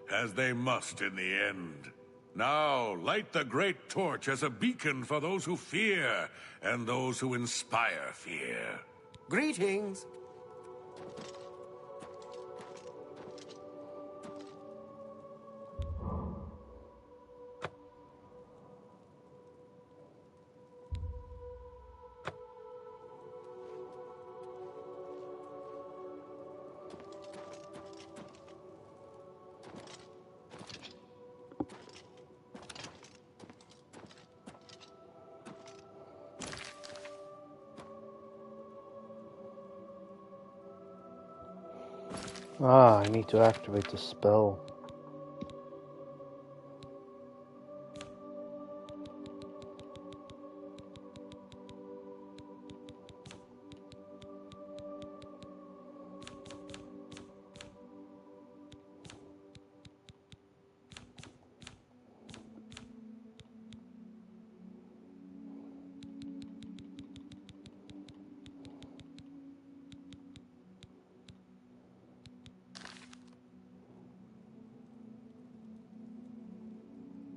as they must in the end. Now, light the great torch as a beacon for those who fear, and those who inspire fear. Greetings. Ah, I need to activate the spell.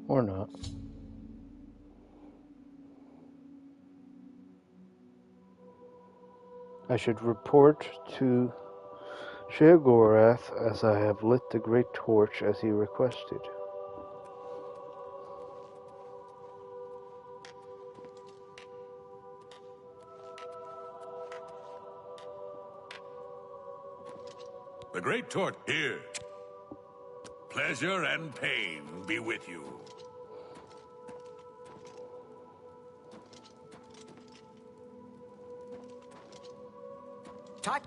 Or not. I should report to Sheogorath as I have lit the great torch as he requested. The great torch here. Pleasure and pain be with you.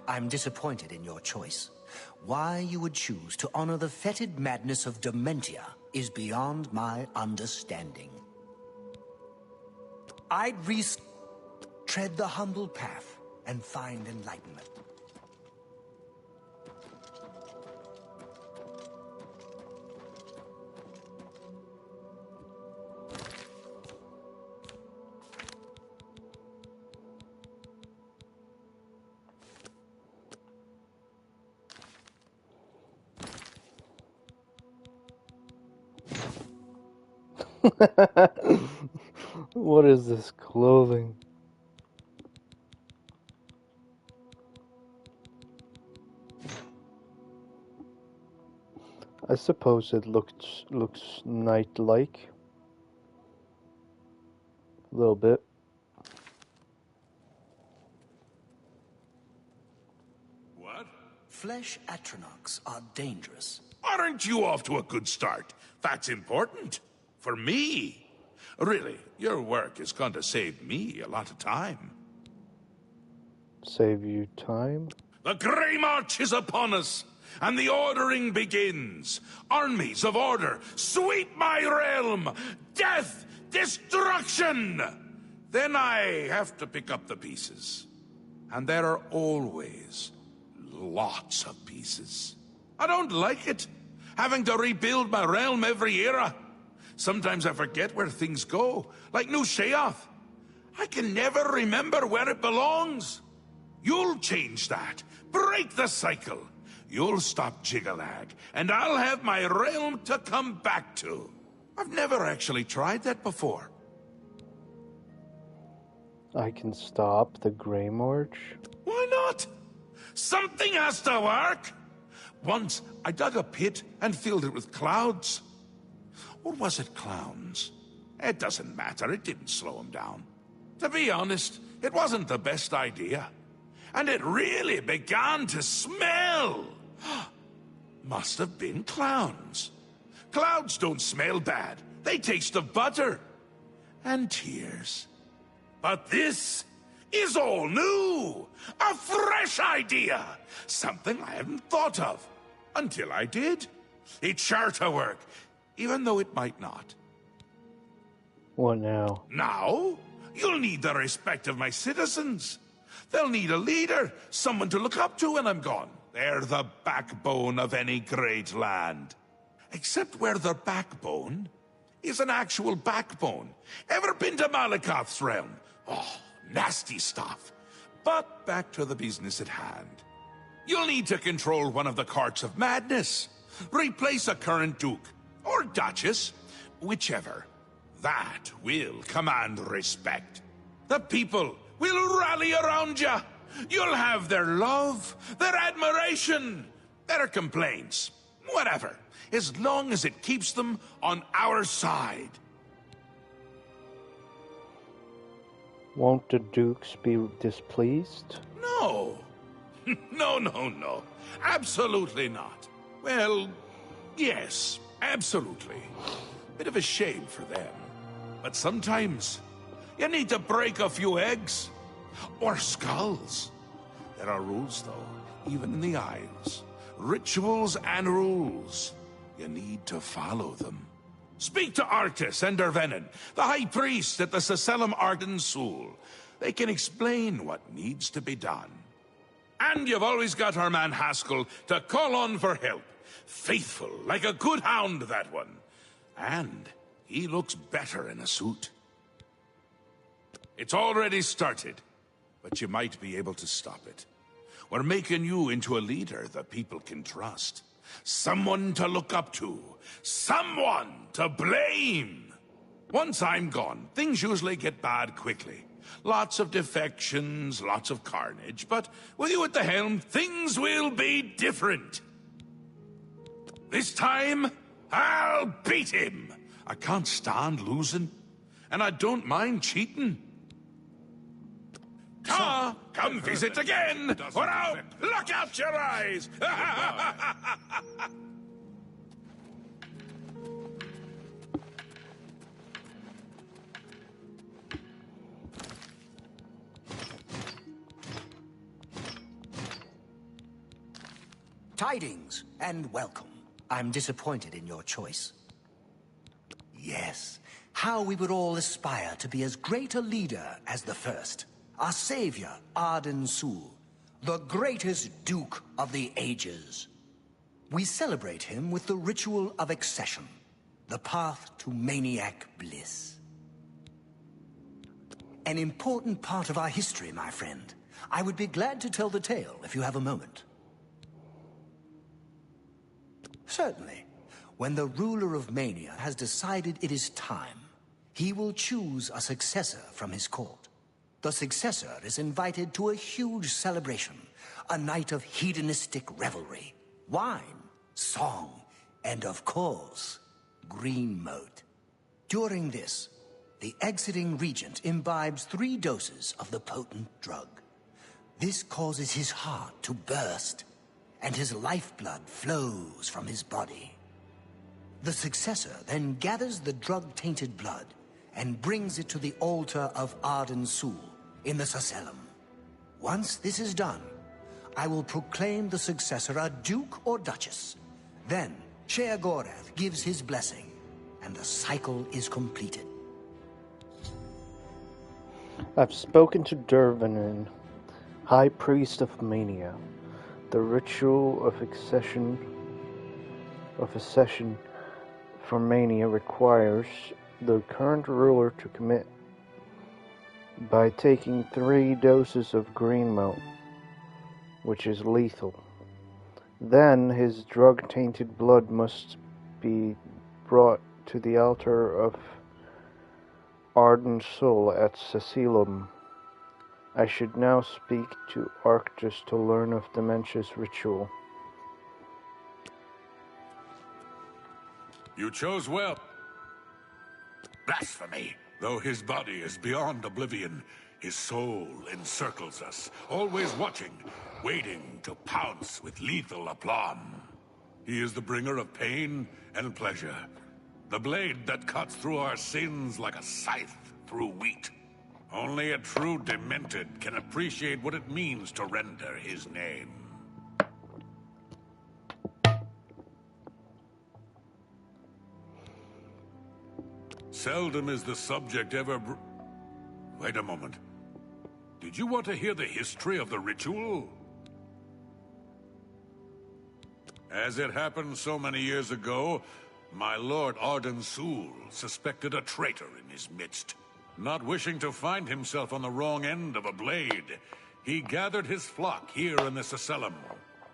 I'm disappointed in your choice. Why you would choose to honor the fetid madness of Dementia is beyond my understanding. I'd tread the humble path and find enlightenment. What is this clothing? I suppose it looks knight-like. A little bit. What? Flesh Atronachs are dangerous. Aren't you off to a good start? That's important. For me. Really, your work is going to save me a lot of time. Save you time? The Grey March is upon us, and the ordering begins. Armies of order, sweep my realm! Death! Destruction! Then I have to pick up the pieces. And there are always lots of pieces. I don't like it, having to rebuild my realm every era. Sometimes I forget where things go, like New Sheoth. I can never remember where it belongs. You'll change that. Break the cycle. You'll stop Jiggalag, and I'll have my realm to come back to. I've never actually tried that before. I can stop the Grey March? Why not? Something has to work. Once, I dug a pit and filled it with clouds. Or was it clowns? It doesn't matter, it didn't slow him down. To be honest, it wasn't the best idea. And it really began to smell. Must have been clowns. Clouds don't smell bad. They taste of butter. And tears. But this is all new. A fresh idea. Something I hadn't thought of. Until I did. It's sure to work. Even though it might not. What now? Now? You'll need the respect of my citizens. They'll need a leader, someone to look up to when I'm gone. They're the backbone of any great land. Except where their backbone is an actual backbone. Ever been to Malakoth's realm? Oh, nasty stuff. But back to the business at hand. You'll need to control one of the courts of madness. Replace a current duke. Or duchess, whichever. That will command respect. The people will rally around you. You'll have their love, their admiration, their complaints, whatever, as long as it keeps them on our side. Won't the dukes be displeased? No. No. Absolutely not. Well, yes. Absolutely. Bit of a shame for them. But sometimes, you need to break a few eggs. Or skulls. There are rules, though, even in the Isles. rituals and rules. You need to follow them. Speak to Artis and Dervenin, the High Priest at the Sacellum Arden Sul. They can explain what needs to be done. And you've always got our man Haskell to call on for help. Faithful, like a good hound, that one. And he looks better in a suit. It's already started, but you might be able to stop it. We're making you into a leader the people can trust. Someone to look up to. Someone to blame. Once I'm gone, things usually get bad quickly. Lots of defections, lots of carnage, but with you at the helm, things will be different. This time, I'll beat him. I can't stand losing, and I don't mind cheating. Ta! Come visit again, or I'll look out your eyes! Tidings, and welcome. I'm disappointed in your choice. Yes, how we would all aspire to be as great a leader as the first. Our savior, Arden Sul, the greatest Duke of the Ages. We celebrate him with the ritual of accession, the path to maniac bliss. An important part of our history, my friend. I would be glad to tell the tale if you have a moment. Certainly. When the ruler of Mania has decided it is time, he will choose a successor from his court. The successor is invited to a huge celebration, a night of hedonistic revelry, wine, song, and of course, green moat. During this, the exiting regent imbibes 3 doses of the potent drug. This causes his heart to burst, and his lifeblood flows from his body. The successor then gathers the drug-tainted blood and brings it to the altar of Arden Sul in the Sacellum. Once this is done, I will proclaim the successor a duke or duchess. Then, Sheogorath gives his blessing, and the cycle is completed. I've spoken to Dervenin, High Priest of Mania. The ritual of accession for Mania requires the current ruler to commit by taking 3 doses of green moat, which is lethal. Then his drug-tainted blood must be brought to the altar of Arden Sul at Sacellum. I should now speak to Arctus to learn of Dementia's ritual. You chose well. Blasphemy! Though his body is beyond oblivion, his soul encircles us, always watching, waiting to pounce with lethal aplomb. He is the bringer of pain and pleasure, the blade that cuts through our sins like a scythe through wheat. Only a true demented can appreciate what it means to render his name. Seldom is the subject ever Wait a moment. Did you want to hear the history of the ritual? As it happened so many years ago, my lord Arden Sul suspected a traitor in his midst. Not wishing to find himself on the wrong end of a blade, he gathered his flock here in the Sacellum.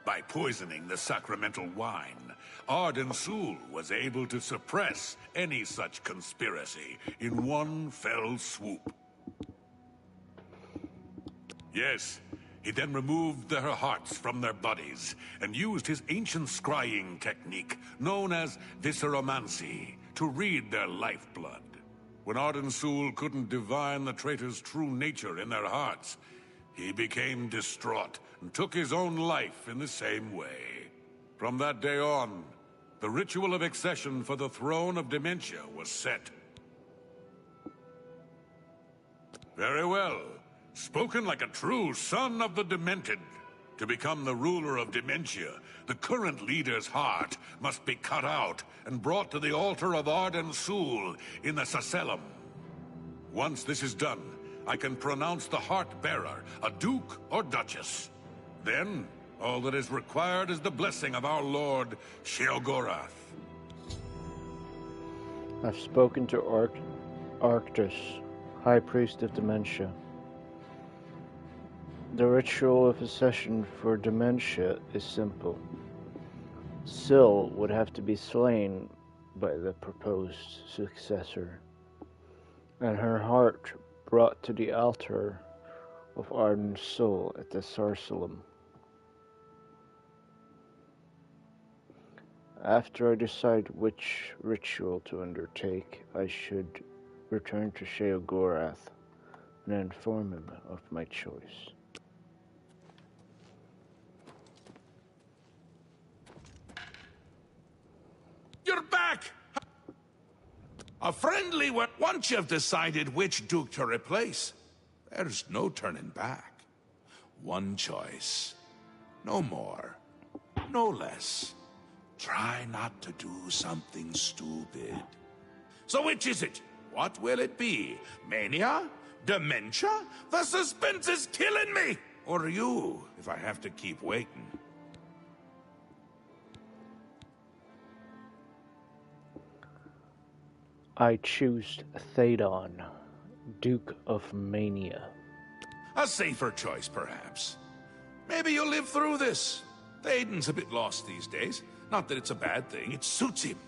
By poisoning the sacramental wine, Arden Sul was able to suppress any such conspiracy in one fell swoop. Yes, he then removed their hearts from their bodies and used his ancient scrying technique known as visceromancy to read their lifeblood. When Arden Sul couldn't divine the traitor's true nature in their hearts, he became distraught and took his own life in the same way. From that day on, the ritual of accession for the throne of Dementia was set. Very well. Spoken like a true son of the Demented. To become the ruler of Dementia, the current leader's heart must be cut out and brought to the altar of Arden Sul in the Sacellum. Once this is done, I can pronounce the heart-bearer a duke or duchess. Then, all that is required is the blessing of our lord, Sheogorath. I've spoken to Arctus, High Priest of Dementia. The ritual of accession for Dementia is simple. Syl would have to be slain by the proposed successor, and her heart brought to the altar of Arden Sul at the Sacellum. After I decide which ritual to undertake, I should return to Sheogorath and inform him of my choice. You're back! A friendly one. Once you've decided which duke to replace, there's no turning back. One choice. No more. No less. Try not to do something stupid. So which is it? What will it be? Mania? Dementia? The suspense is killing me! Or you, if I have to keep waiting. I choose Thadon, Duke of Mania. A safer choice, perhaps. Maybe you'll live through this. Thaden's a bit lost these days. Not that it's a bad thing, it suits him.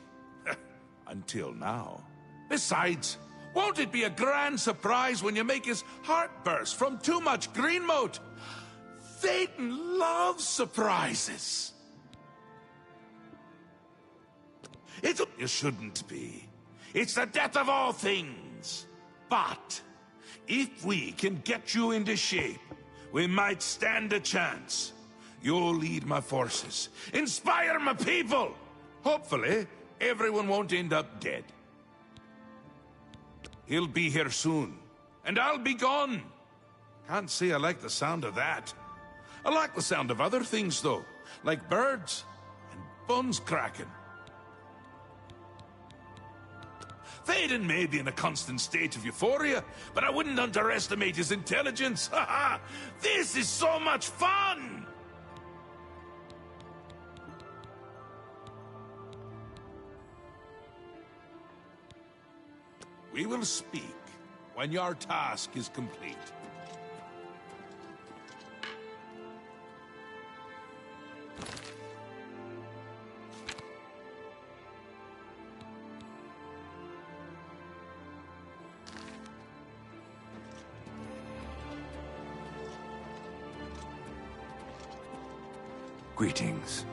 Until now. Besides, won't it be a grand surprise when you make his heart burst from too much green moat? Thaden loves surprises. You shouldn't be. It's the death of all things. But if we can get you into shape, we might stand a chance. You'll lead my forces, inspire my people. Hopefully, everyone won't end up dead. He'll be here soon, and I'll be gone. Can't say I like the sound of that. I like the sound of other things, though, like birds and bones cracking. Thaden may be in a constant state of euphoria, but I wouldn't underestimate his intelligence. Ha! This is so much fun! We will speak when your task is complete. Greetings.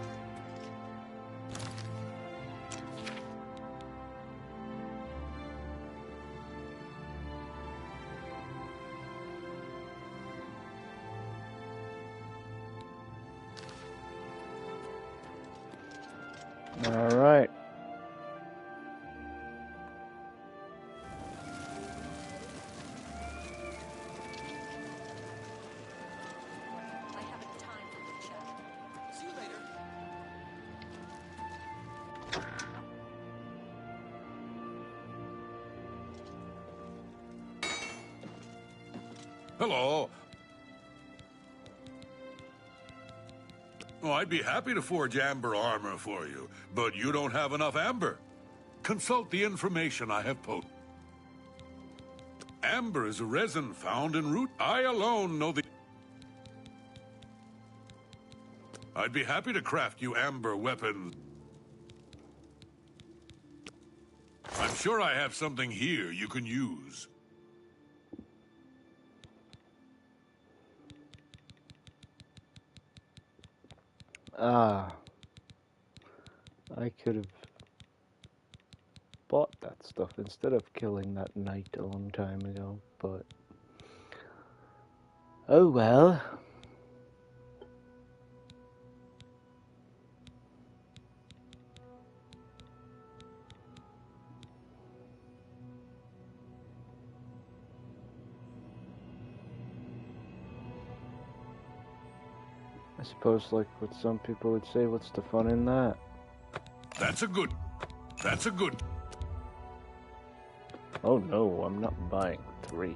All right. I haven't time for the chat. See you later. Hello. Oh, I'd be happy to forge amber armor for you, but you don't have enough amber. Consult the information I have posted. Amber is a resin found in root. I alone know the... I'd be happy to craft you amber weapons. I'm sure I have something here you can use. Ah. I could have bought that stuff instead of killing that knight a long time ago, but... oh well. suppose, like what some people would say, what's the fun in that? That's a good. Oh no, I'm not buying 3.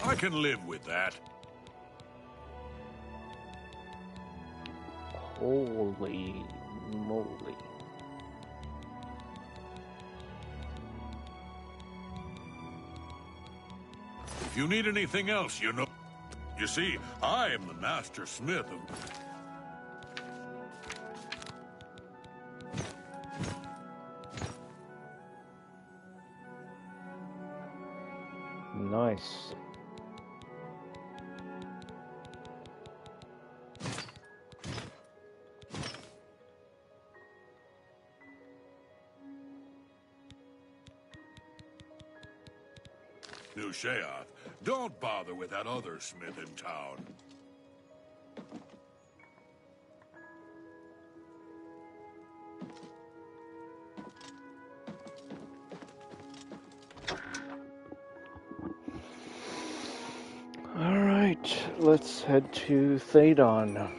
I can live with that. Holy moly. If you need anything else, you know. You see, I am the master smith of... Nice. New Sheath, don't bother with that other smith in town. Alright, let's head to Thadon.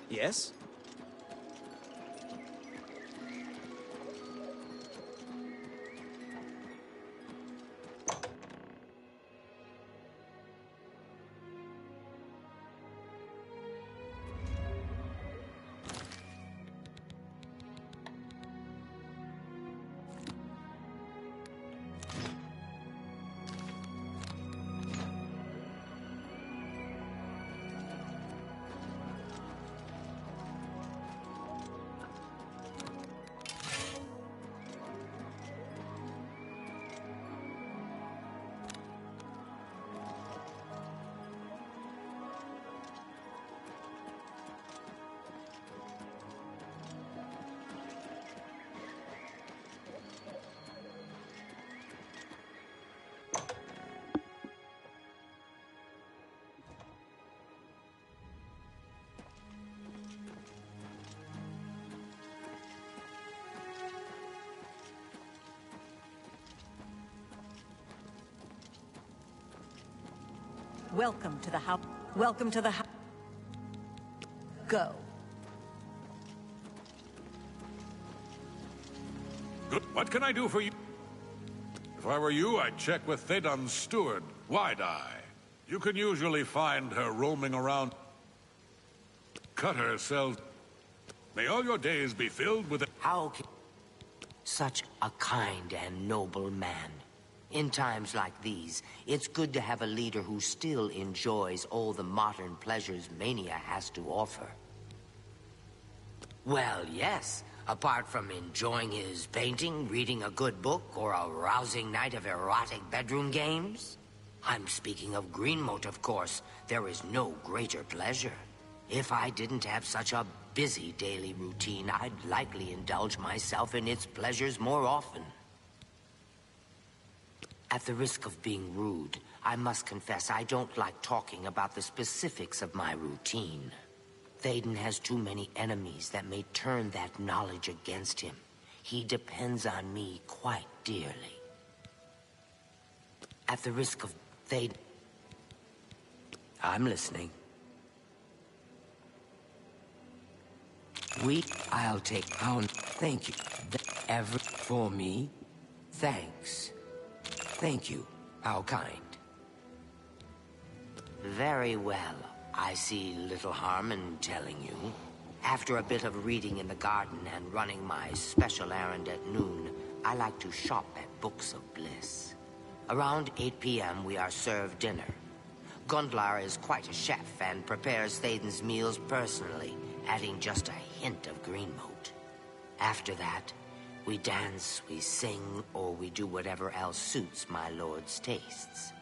Yes? Welcome to the house. Welcome to the house. Go. Good. What can I do for you? If I were you, I'd check with Thadon's steward, Wide-Eye. You can usually find her roaming around. Cut herself. May all your days be filled with... How can... Such a kind and noble man. In times like these, it's good to have a leader who still enjoys all the modern pleasures Mania has to offer. Well, yes. Apart from enjoying his painting, reading a good book, or a rousing night of erotic bedroom games. I'm speaking of Greenmote, of course. There is no greater pleasure. If I didn't have such a busy daily routine, I'd likely indulge myself in its pleasures more often. At the risk of being rude, I must confess I don't like talking about the specifics of my routine. Thaden has too many enemies that may turn that knowledge against him. He depends on me quite dearly. At the risk of Thaden... I'm listening. I'll take pound. Thank you. Ever for me? Thanks. Thank you. How kind. Very well. I see little harm in telling you. After a bit of reading in the garden and running my special errand at noon, I like to shop at Books of Bliss. Around 8 p.m. we are served dinner. Gundlar is quite a chef and prepares Thaden's meals personally, adding just a hint of Greenmote. After that, we dance, we sing, or we do whatever else suits my lord's tastes.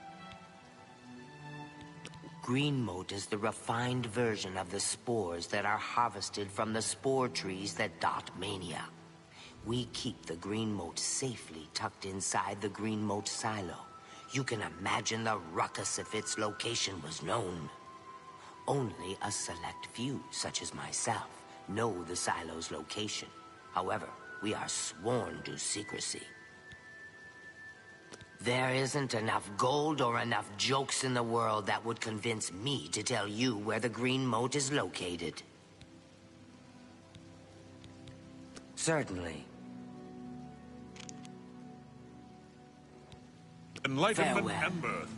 Greenmote is the refined version of the spores that are harvested from the spore trees that dot Mania. We keep the Greenmote safely tucked inside the Greenmote silo. You can imagine the ruckus if its location was known. Only a select few, such as myself, know the silo's location. However, we are sworn to secrecy. There isn't enough gold or enough jokes in the world that would convince me to tell you where the green moat is located. Certainly. Enlightenment Farewell. and birth.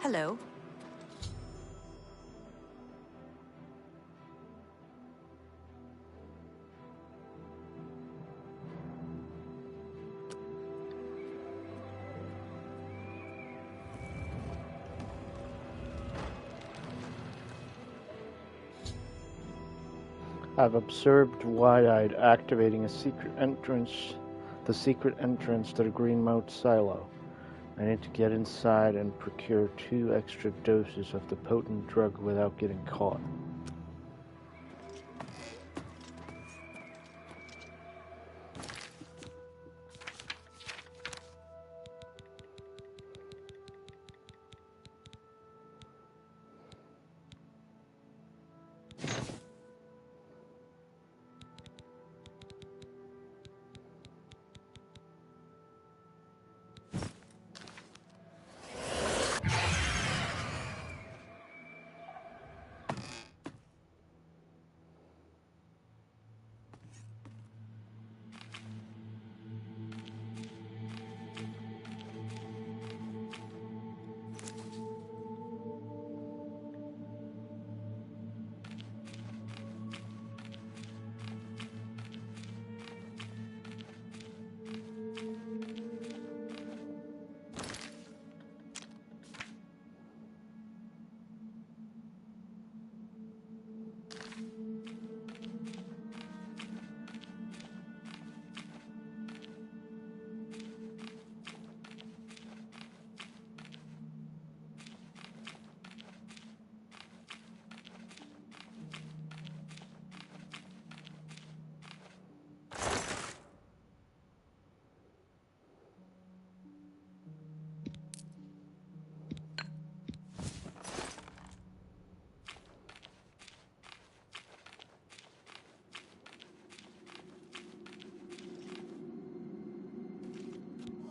Hello. I've observed wide-eyed activating the secret entrance to the Green Moat silo. I need to get inside and procure 2 extra doses of the potent drug without getting caught.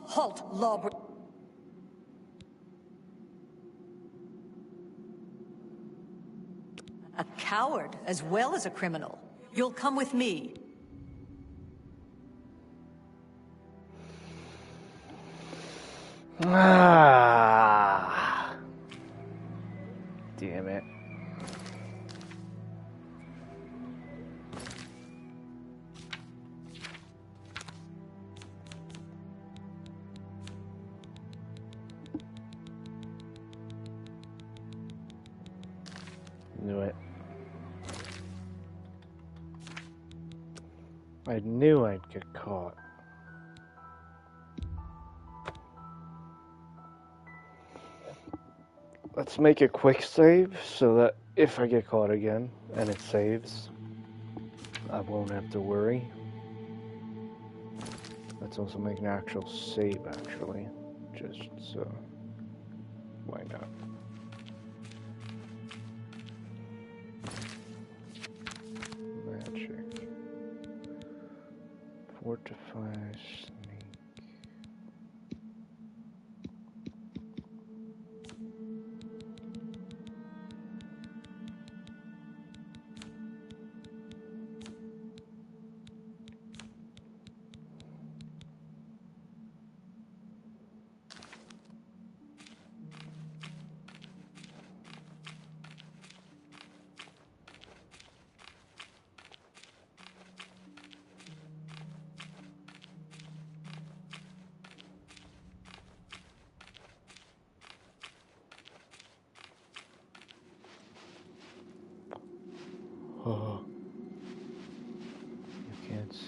Halt, lawbreaker. A coward as well as a criminal. You'll come with me. Ah, damn it. Knew it. I knew I'd get caught. Let's make a quick save so that if I get caught again and it saves, I won't have to worry. Let's also make an actual save, actually, just so. Why not? Magic. Fortify, sneak.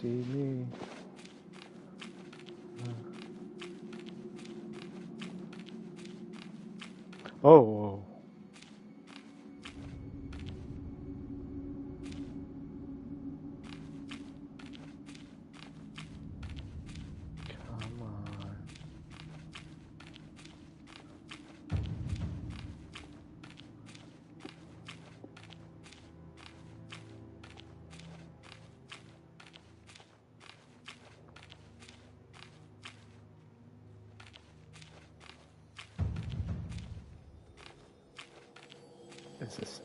see me. Oh. Come on. This is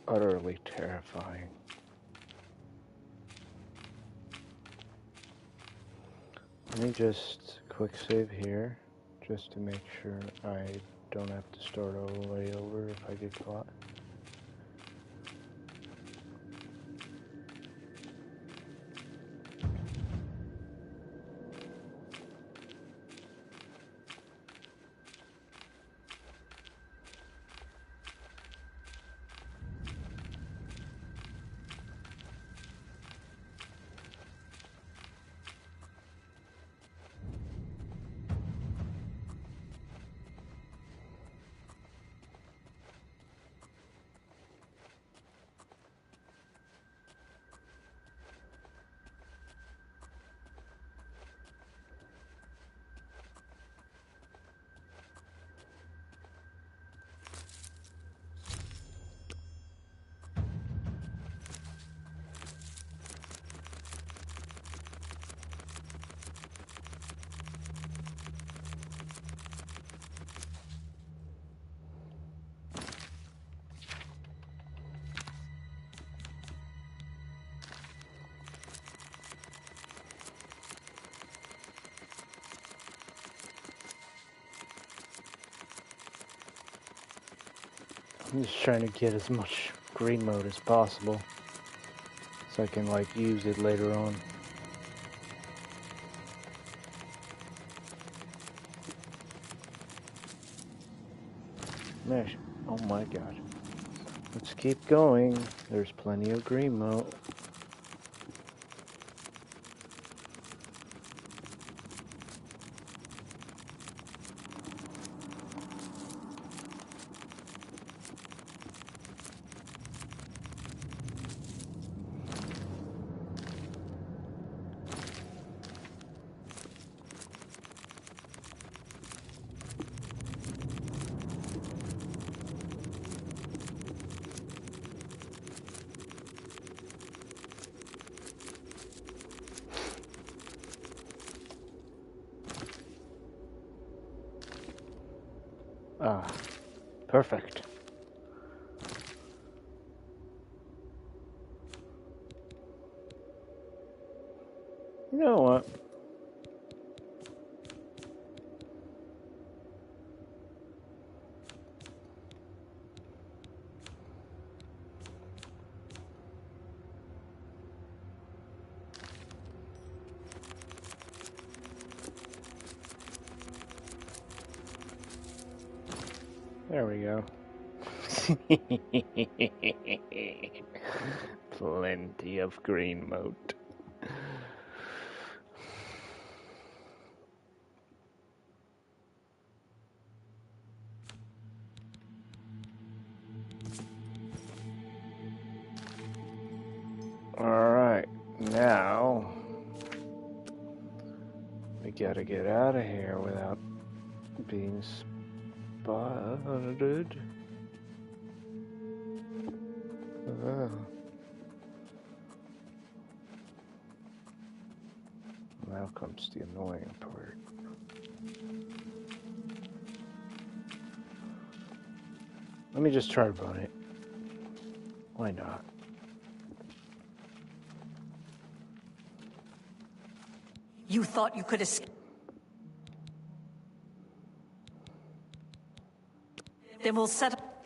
utterly terrifying. Let me just quick save here, just to make sure I don't have to start all the way over if I get caught. I'm just trying to get as much green mode as possible so I can like use it later on. Mesh. Oh my god. Let's keep going. There's plenty of green mode. Ah, perfect. You know what? There we go. Plenty of green mode. Alright, now we gotta get out of here without being spotted. Now comes the annoying part. Let me just try to run it. Why not? You thought you could escape? Then we'll set up.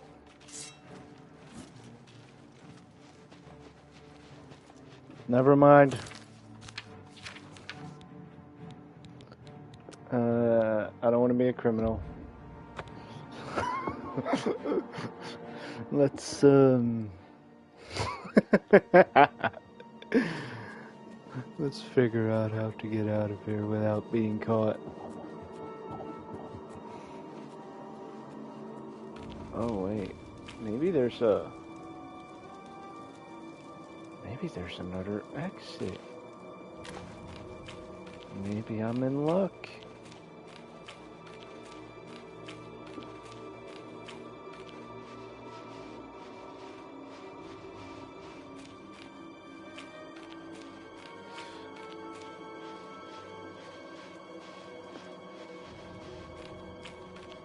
Never mind. I don't want to be a criminal. Let's figure out how to get out of here without being caught. Oh wait, maybe there's another exit. Maybe I'm in luck.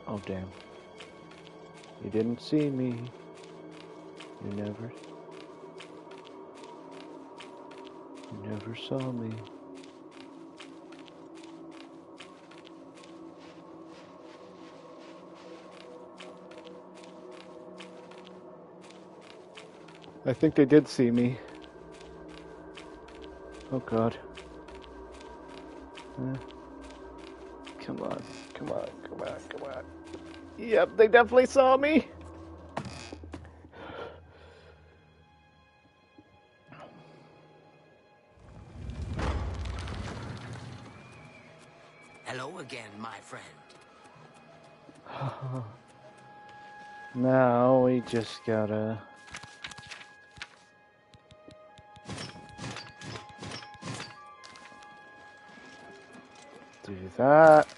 Oh damn. You didn't see me. You never saw me. I think they did see me. Oh god. Come on. Yep, they definitely saw me. Hello again, my friend. Now we just gotta... do that.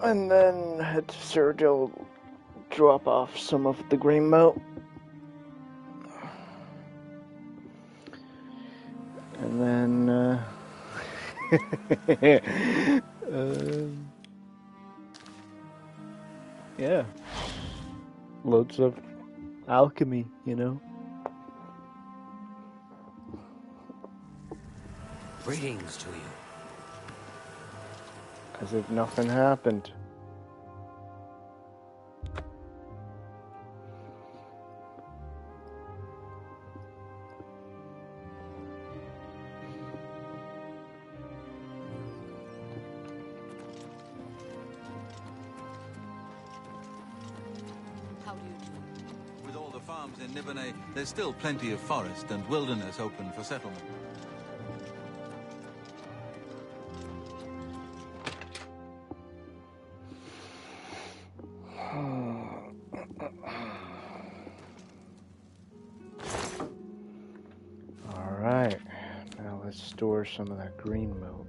And then head to Sergio, drop off some of the green moat. And then, yeah. Loads of alchemy, you know? Greetings to you. As if nothing happened. With all the farms in Nibonay, there's still plenty of forest and wilderness open for settlement. Alright, now let's store some of that green moat.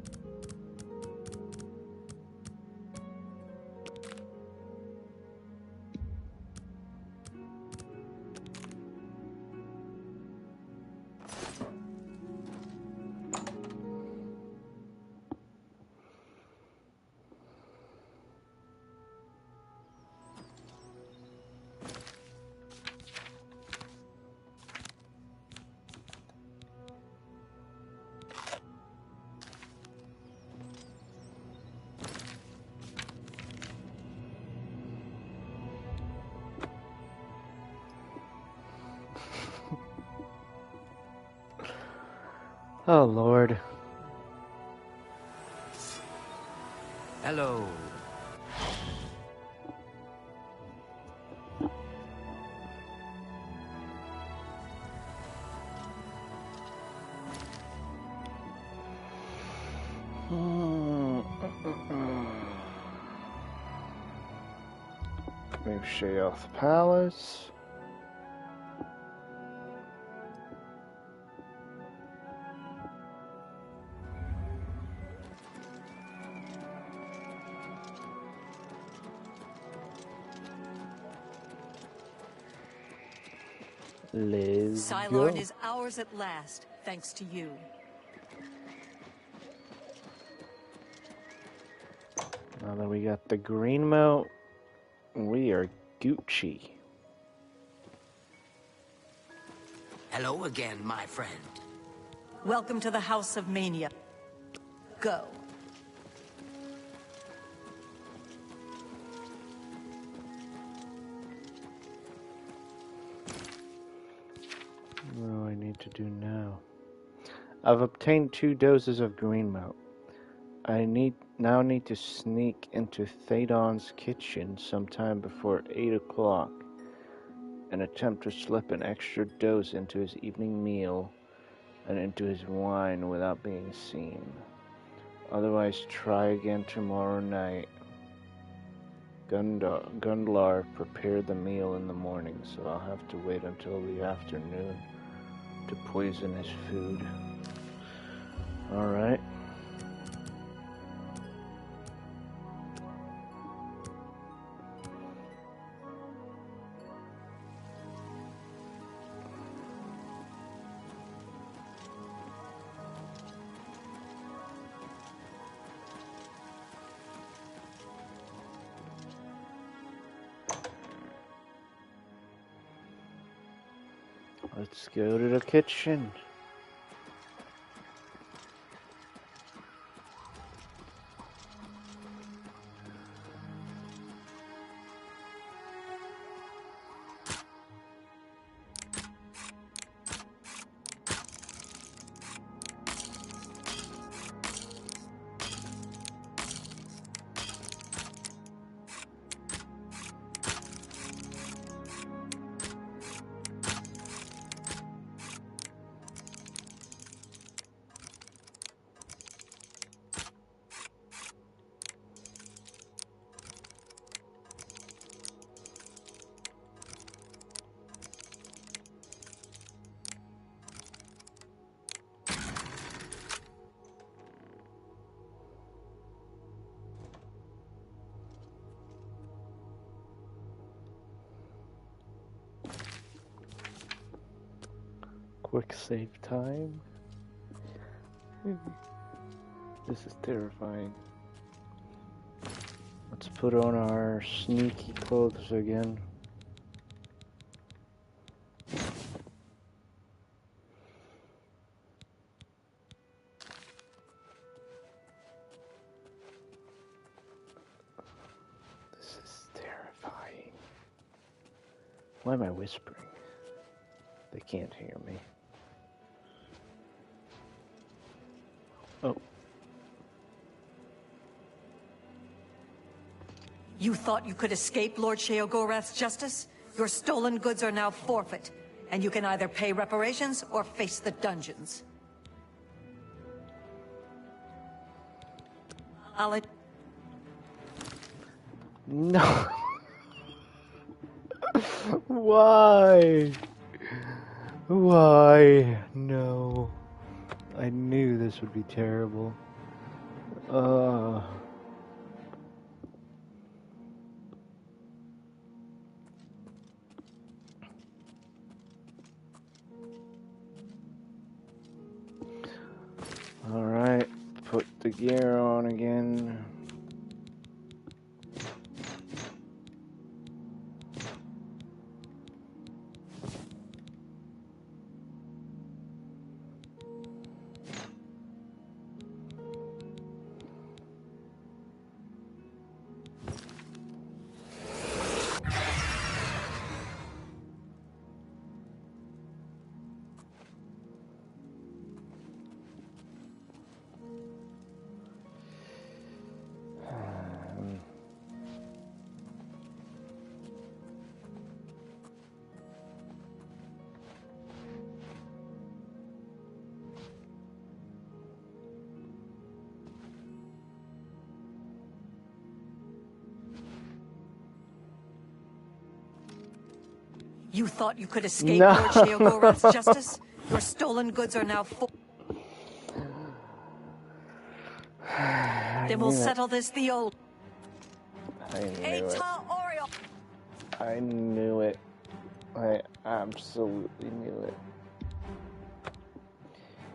Oh, Lord. Hello. Move Shay off the palace. Let's Cylorn go. is ours at last, thanks to you. Now that we got the green moat, we are Gucci. Hello again, my friend. Welcome to the House of Mania. Go. What do I need to do now? I've obtained 2 doses of green moat. I now need to sneak into Thadon's kitchen sometime before 8 o'clock and attempt to slip an extra dose into his evening meal and into his wine without being seen. Otherwise, try again tomorrow night. Gundlar prepared the meal in the morning, so I'll have to wait until the afternoon to poison his food. Alright. Let's go to the kitchen. Quick save time. This is terrifying. Let's put on our sneaky clothes again. This is terrifying. Why am I whispering? They can't hear me. Oh. You thought you could escape Lord Sheogorath's justice? Your stolen goods are now forfeit, and you can either pay reparations or face the dungeons. No. Why? Why? No. I knew this would be terrible. Alright, put the gear on again. You thought you could escape Lord Sheogorath's justice? Your stolen goods are now Then we'll settle this the old. I knew it. I knew it. I absolutely knew it.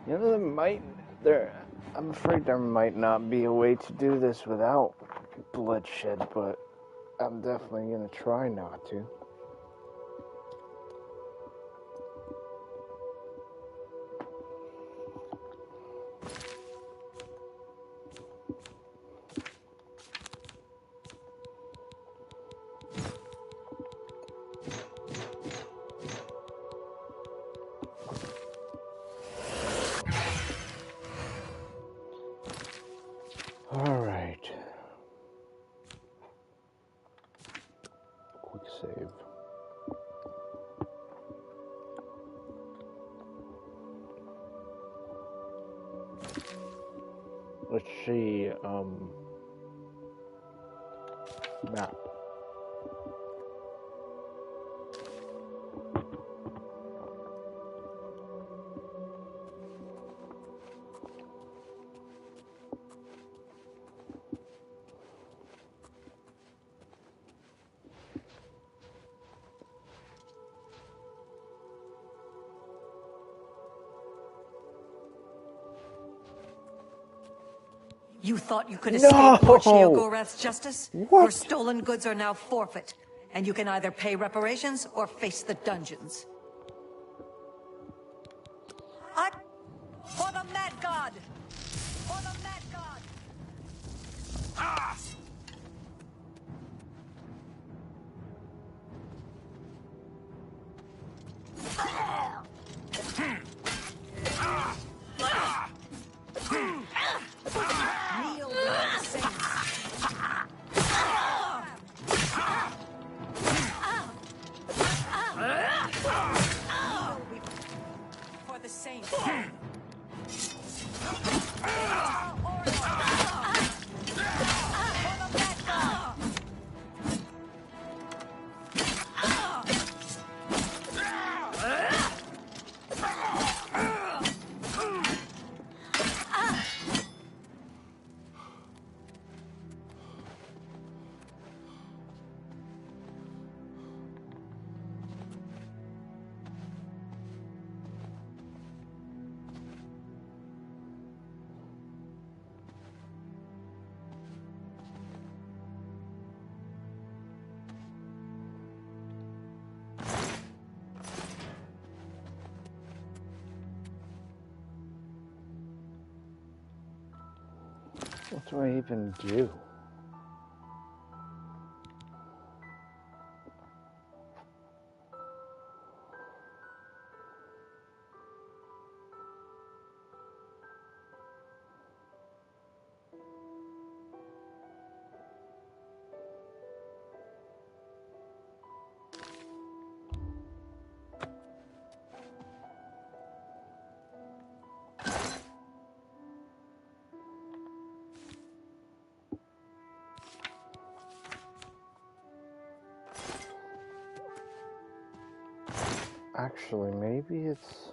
You know, I'm afraid there might not be a way to do this without bloodshed, but I'm definitely gonna try not to. Let's see, map. You thought you could escape Lord Sheogorath's justice? What? Your stolen goods are now forfeit, and you can either pay reparations or face the dungeons. For the Mad God! For the Mad God! Ah! Kneel before the saints. For the saints. What do I even do? Actually, maybe it's...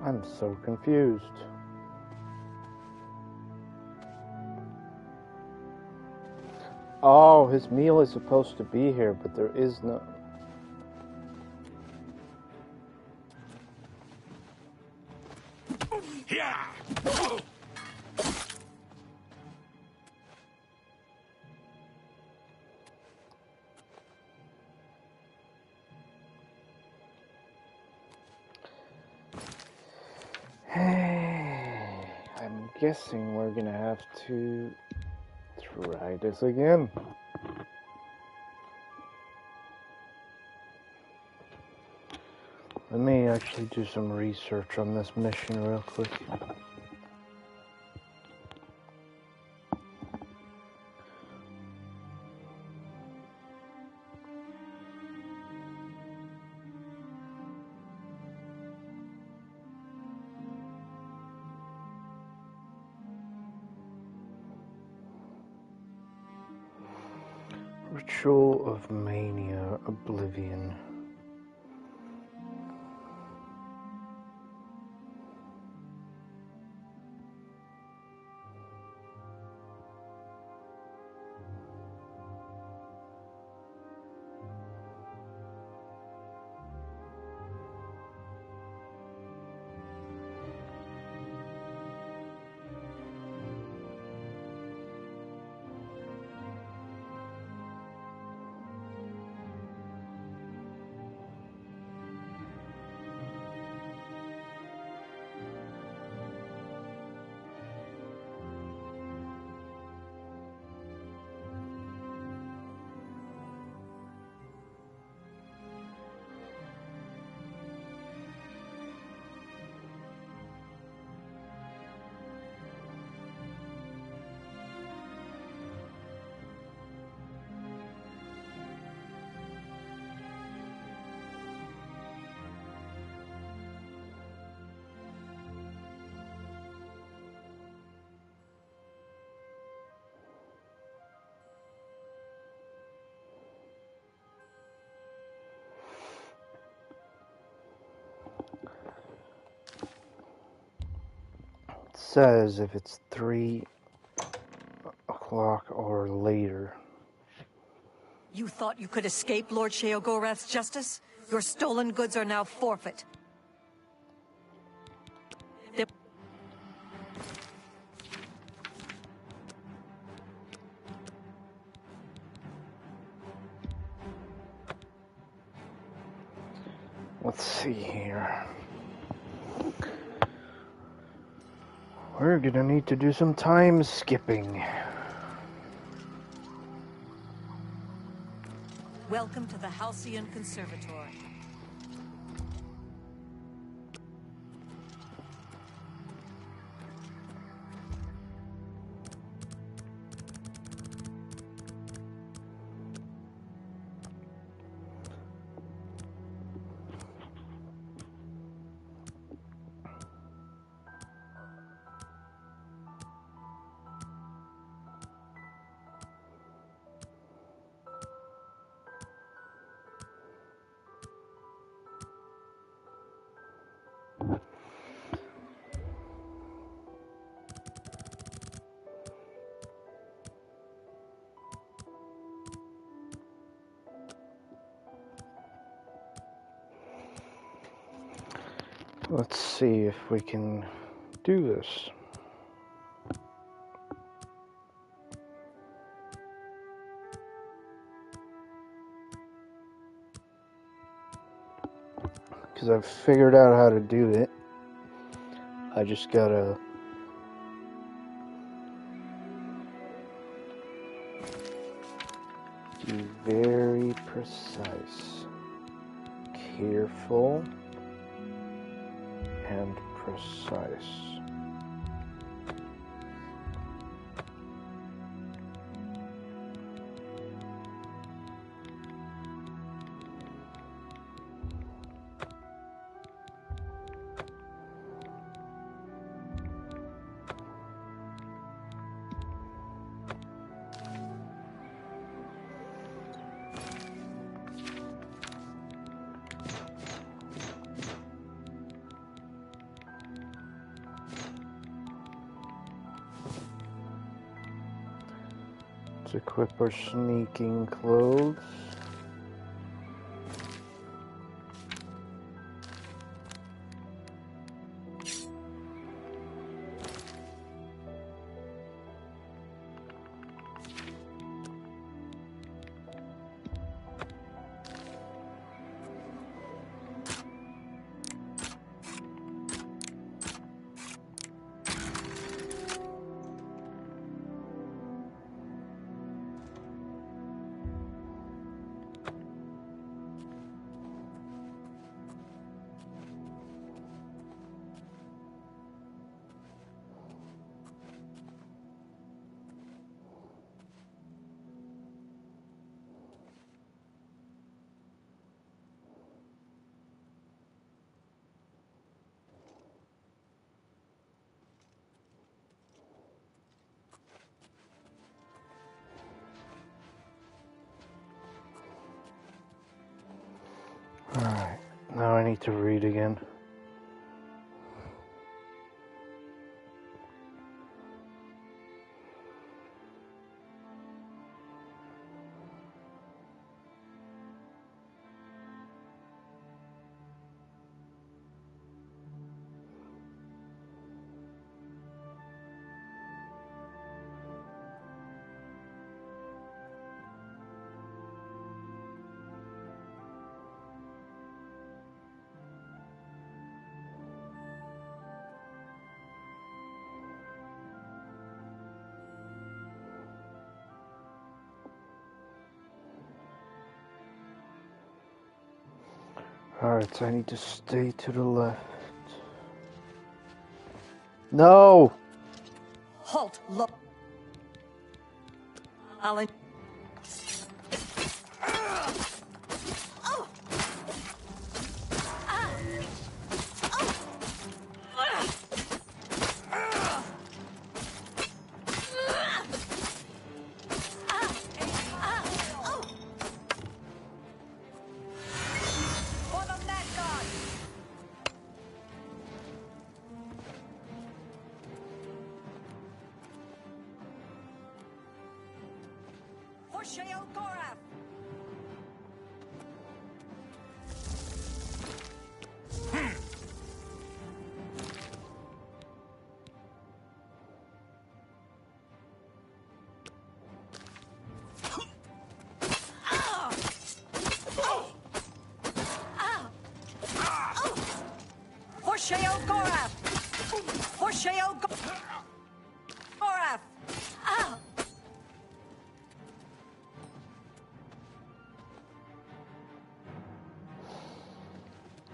I'm so confused. Oh, his meal is supposed to be here, but there is no... Yeah! I'm guessing we're gonna have to try this again. Let me actually do some research on this mission real quick. Ritual of Mania, Oblivion. says if it's 3 o'clock or later. You thought you could escape Lord Sheogorath's justice? Your stolen goods are now forfeit. Let's see here. We're gonna need to do some time skipping. Welcome to the Halcyon Conservatory. Let's see if we can do this. Because I've figured out how to do it. I just gotta be very precise, careful, and precise. Let's equip our sneaking clothes. Alright, now I need to read again. Alright, so I need to stay to the left. No! Halt, look. Alan.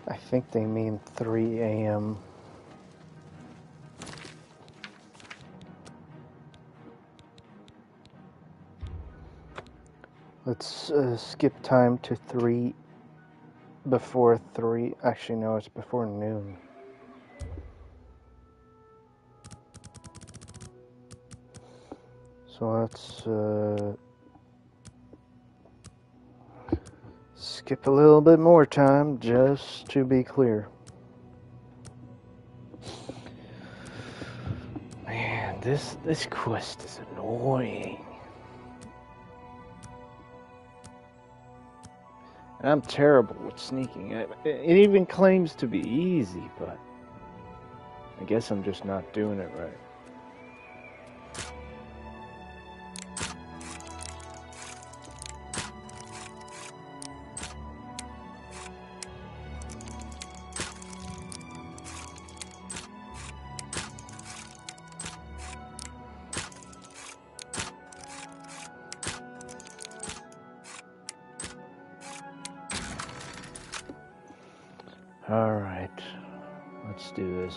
I think they mean 3 a.m. Let's skip time to 3 before 3. Actually, no, it's before noon. So let's skip a little bit more time just to be clear. Man, this quest is annoying. And I'm terrible with sneaking. It even claims to be easy, but I guess I'm just not doing it right. Alright, let's do this.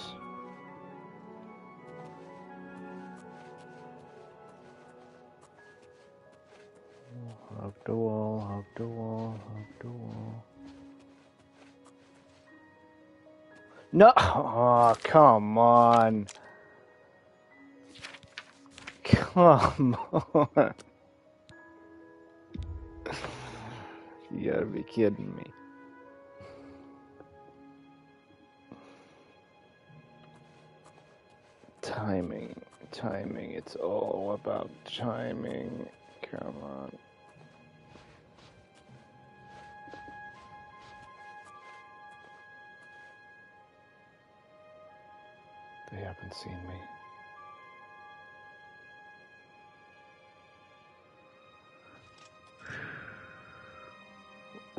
Hug the wall, hug the wall, hug the wall. No! Oh, come on. Come on. You gotta be kidding me. Timing, it's all about timing. Come on. They haven't seen me.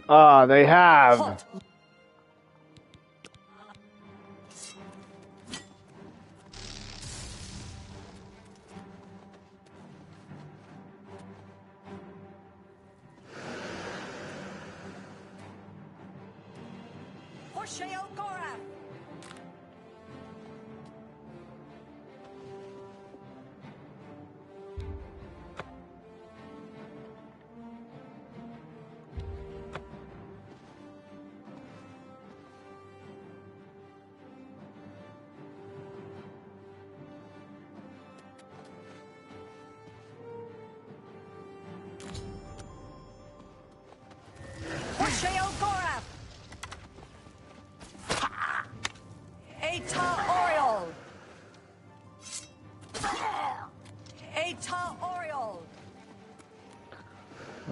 Ah, they have! Halt.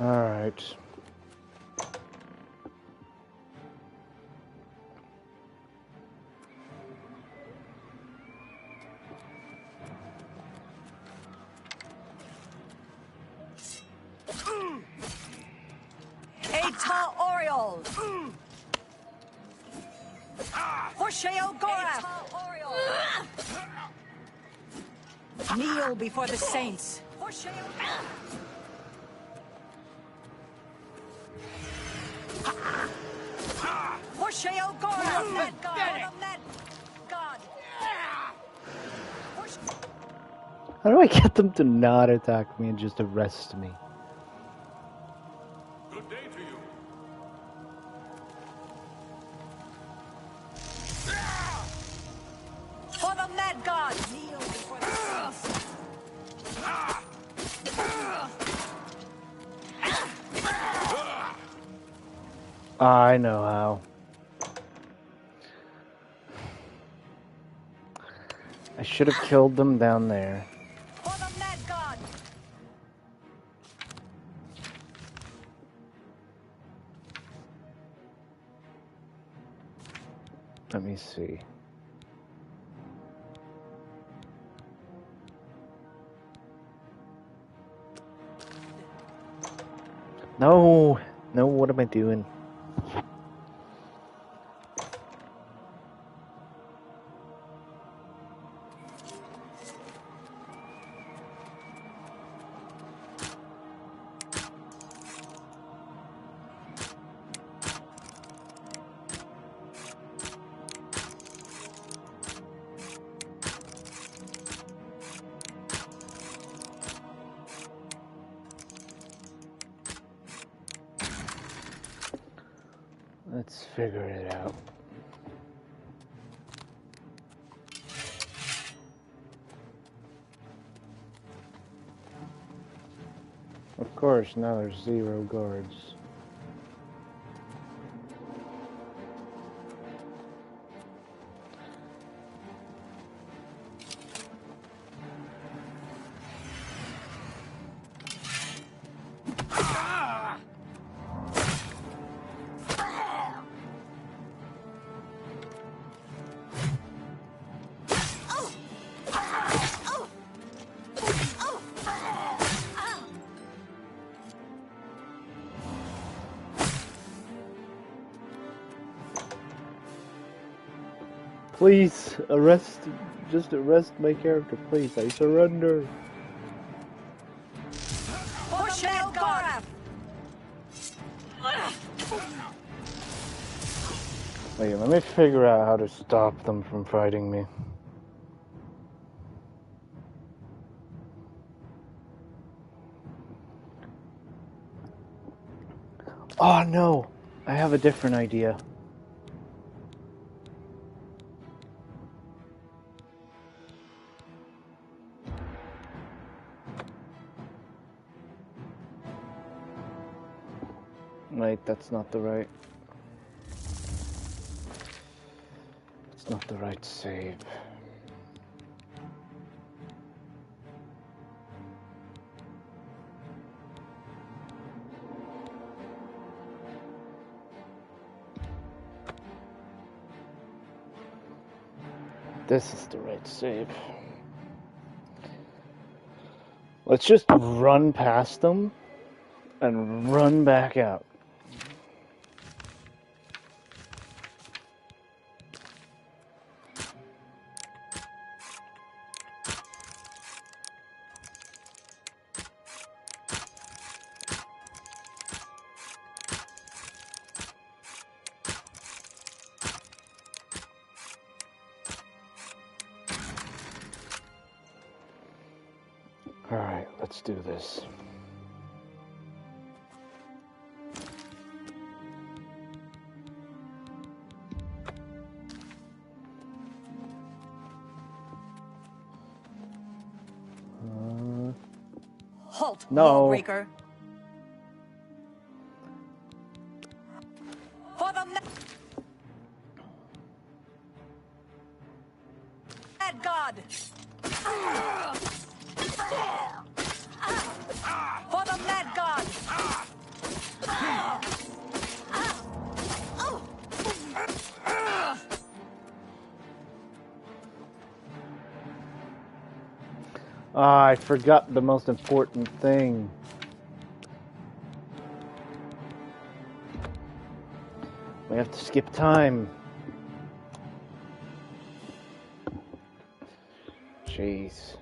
Alright. Kneel before the saints. How do I get them to not attack me and just arrest me? Good day to you. For the mad god! Kneel before the saints. I know how. I should have killed them down there. For the mad god! Let me see. No, no, what am I doing? Let's figure it out. Of course, now there's 0 guards. Please, just arrest my character, please. I surrender. Push that guard! Wait, let me figure out how to stop them from fighting me. Oh no, I have a different idea. Wait, that's not the right... It's not the right save. This is the right save. Let's just run past them and run back out. Alright, let's do this. Halt, no. Lawbreaker. For the Mad God. For the Mad God. Ah, I forgot the most important thing. We have to skip time. Jeez.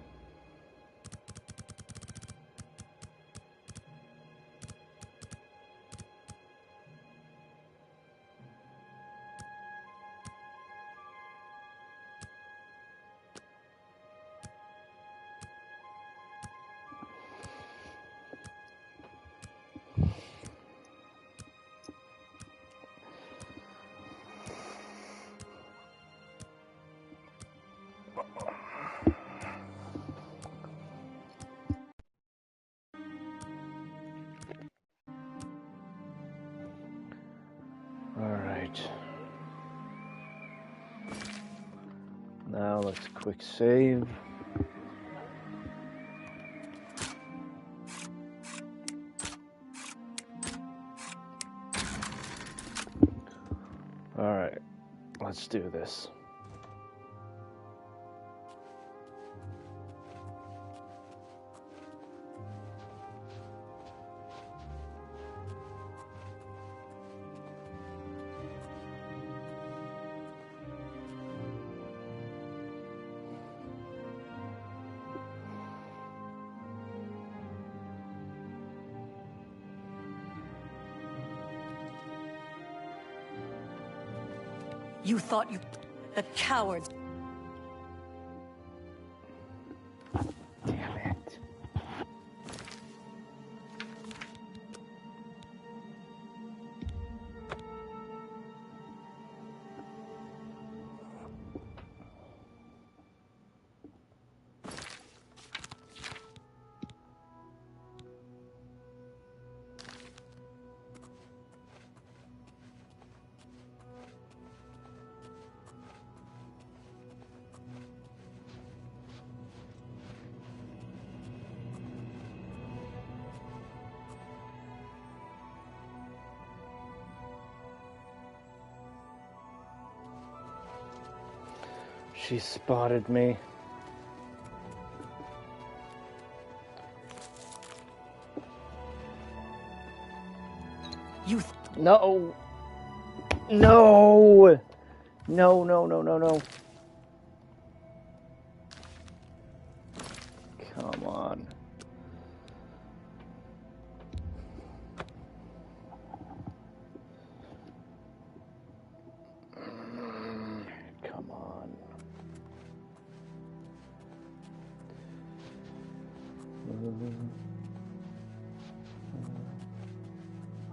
Alright. Now let's quick save. Let's do this. You thought you... The cowards. Damn it. She spotted me. No. No. No, no, no, no, no. Come on. Come on.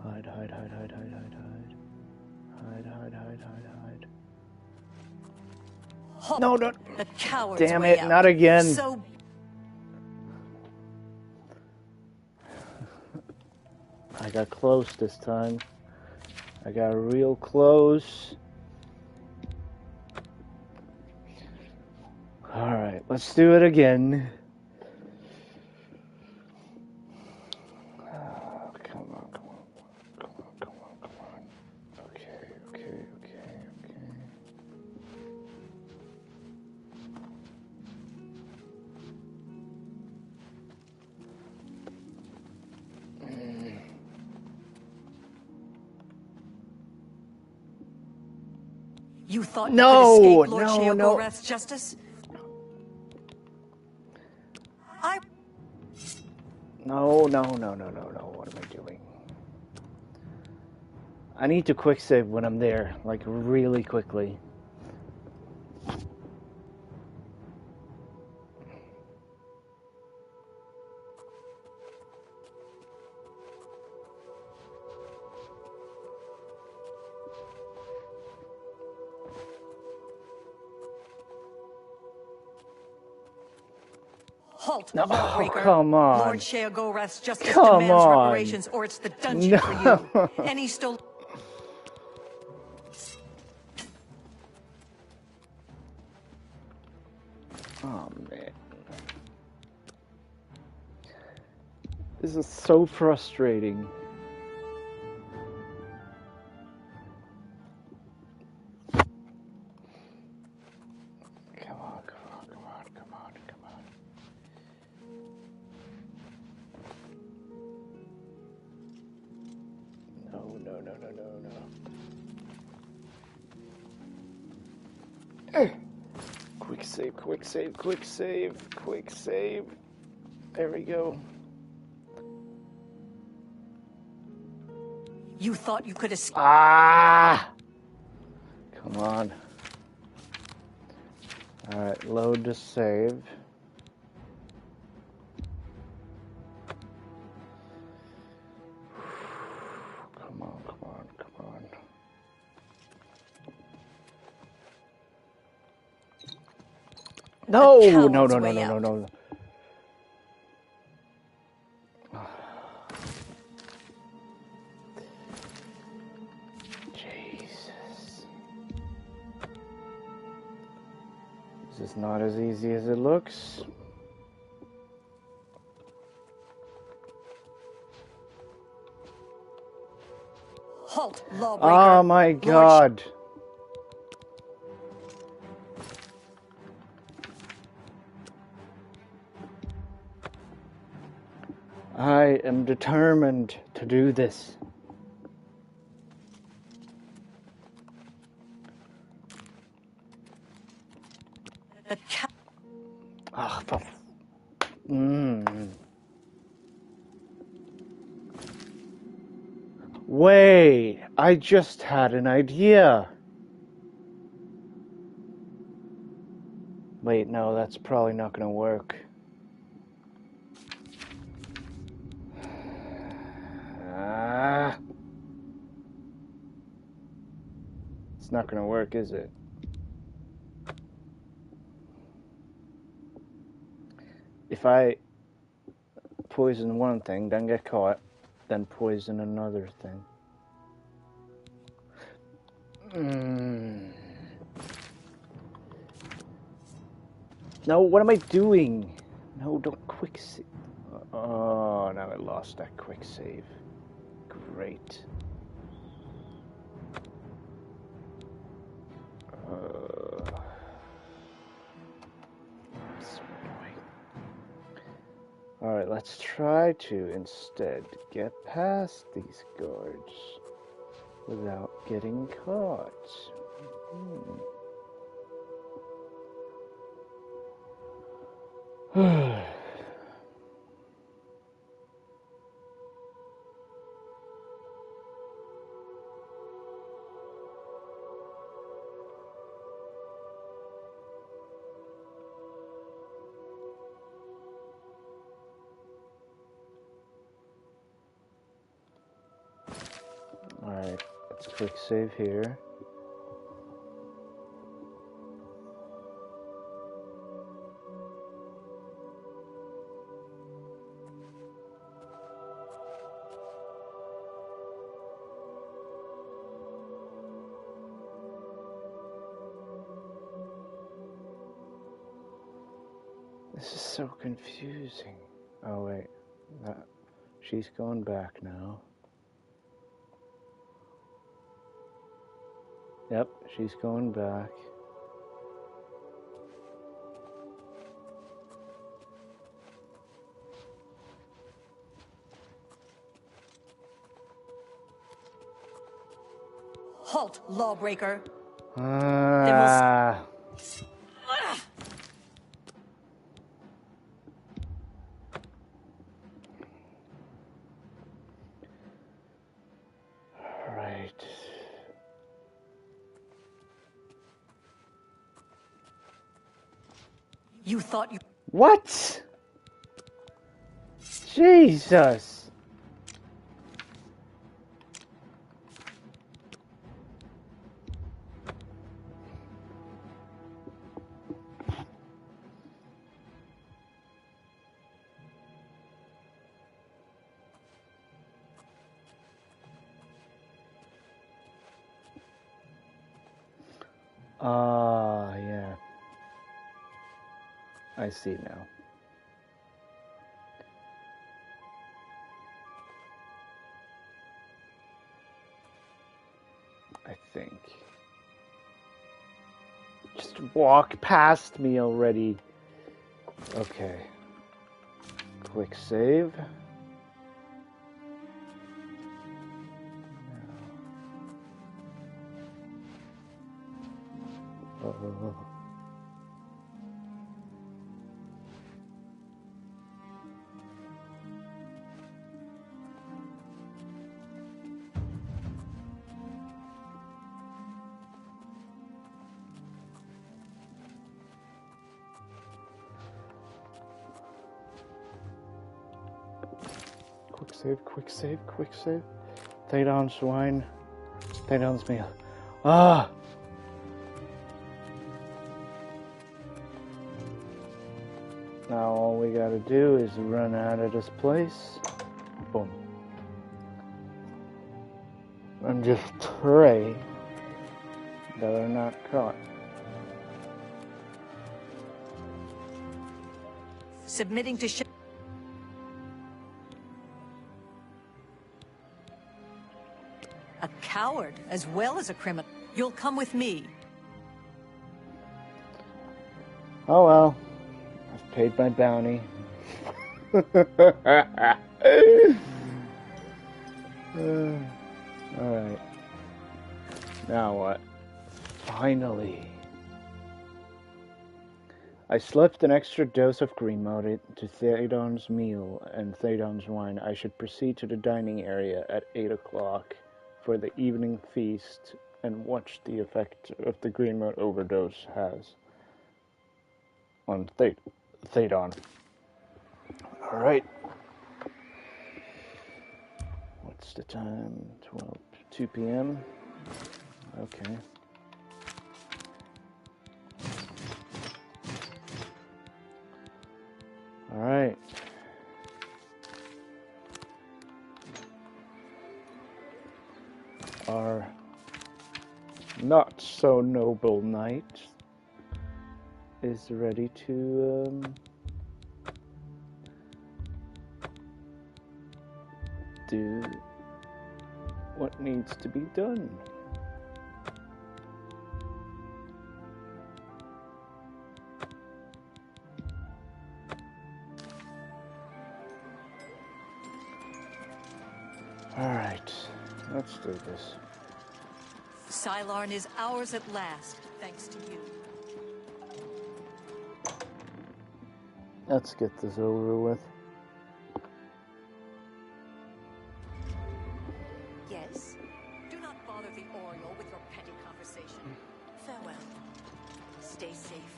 Hide, hide, hide, hide, hide, hide, hide. Hide, hide, hide, hide, hide. No, no. The cowards. Damn it, not again. So I got close this time. I got real close. Alright, let's do it again. Oh, come on, come on, come on, come on, come on. Okay, okay, okay, okay. you thought No, you could escape Lord no, Sheogorath's justice? No, no, no, no, no, no. What am I doing? I need to quick save when I'm there, like really quickly. Halt, No, Lawbreaker. oh, come on. Lord Sheogorath's justice Come demands on. reparations, or it's the dungeon No. for you. Any stole... Oh, man. This is so frustrating. Come on, come on, come on, come on, come on. No, no, no, no, no, no. Quick save, quick save, quick save, quick save. There we go. You thought you could escape... Ah! Come on. Alright, load to save. Come on, come on, come on. No, no, no, no, no, no, no. Jesus. This is not as easy as it looks. Halt, Lawbreaker. Oh my God. I am determined to do this. Oh, Wait, I just had an idea. Wait, no, that's probably not going to work. It's not going to work, is it? If I poison one thing, then get caught, then poison another thing. No, what am I doing? No, don't quick save. Oh, now I lost that quick save. Great. So annoying. Alright, let's try to instead get past these guards without getting caught. Alright, let's quick save here. This is so confusing. Oh wait, she's going back now. Yep, she's going back. Halt, lawbreaker. Right. You thought you... What? Jesus. Yeah. I see now. I think. Just walk past me already. Okay. Quick save. Oh. Quick save, quick save, quick save. Stay down, swine. Stay down, meal. Ah! Now all we gotta do is run out of this place. Boom. And just pray that they're not caught. Submitting to... A coward as well as a criminal. You'll come with me. Oh well. I've paid my bounty. Alright. Now what? Finally. I slipped an extra dose of green mote to Théodon's meal and Théodon's wine. I should proceed to the dining area at 8 o'clock for the evening feast and watch the effect of the green mote overdose has on Théodon. Alright. What's the time? 2 p.m. Okay. Alright. Our not so noble knight is ready to do what needs to be done. Alright, let's do this. Sylarn is ours at last, thanks to you. Let's get this over with. Yes? Do not bother the Oriole with your petty conversation. Farewell. Stay safe.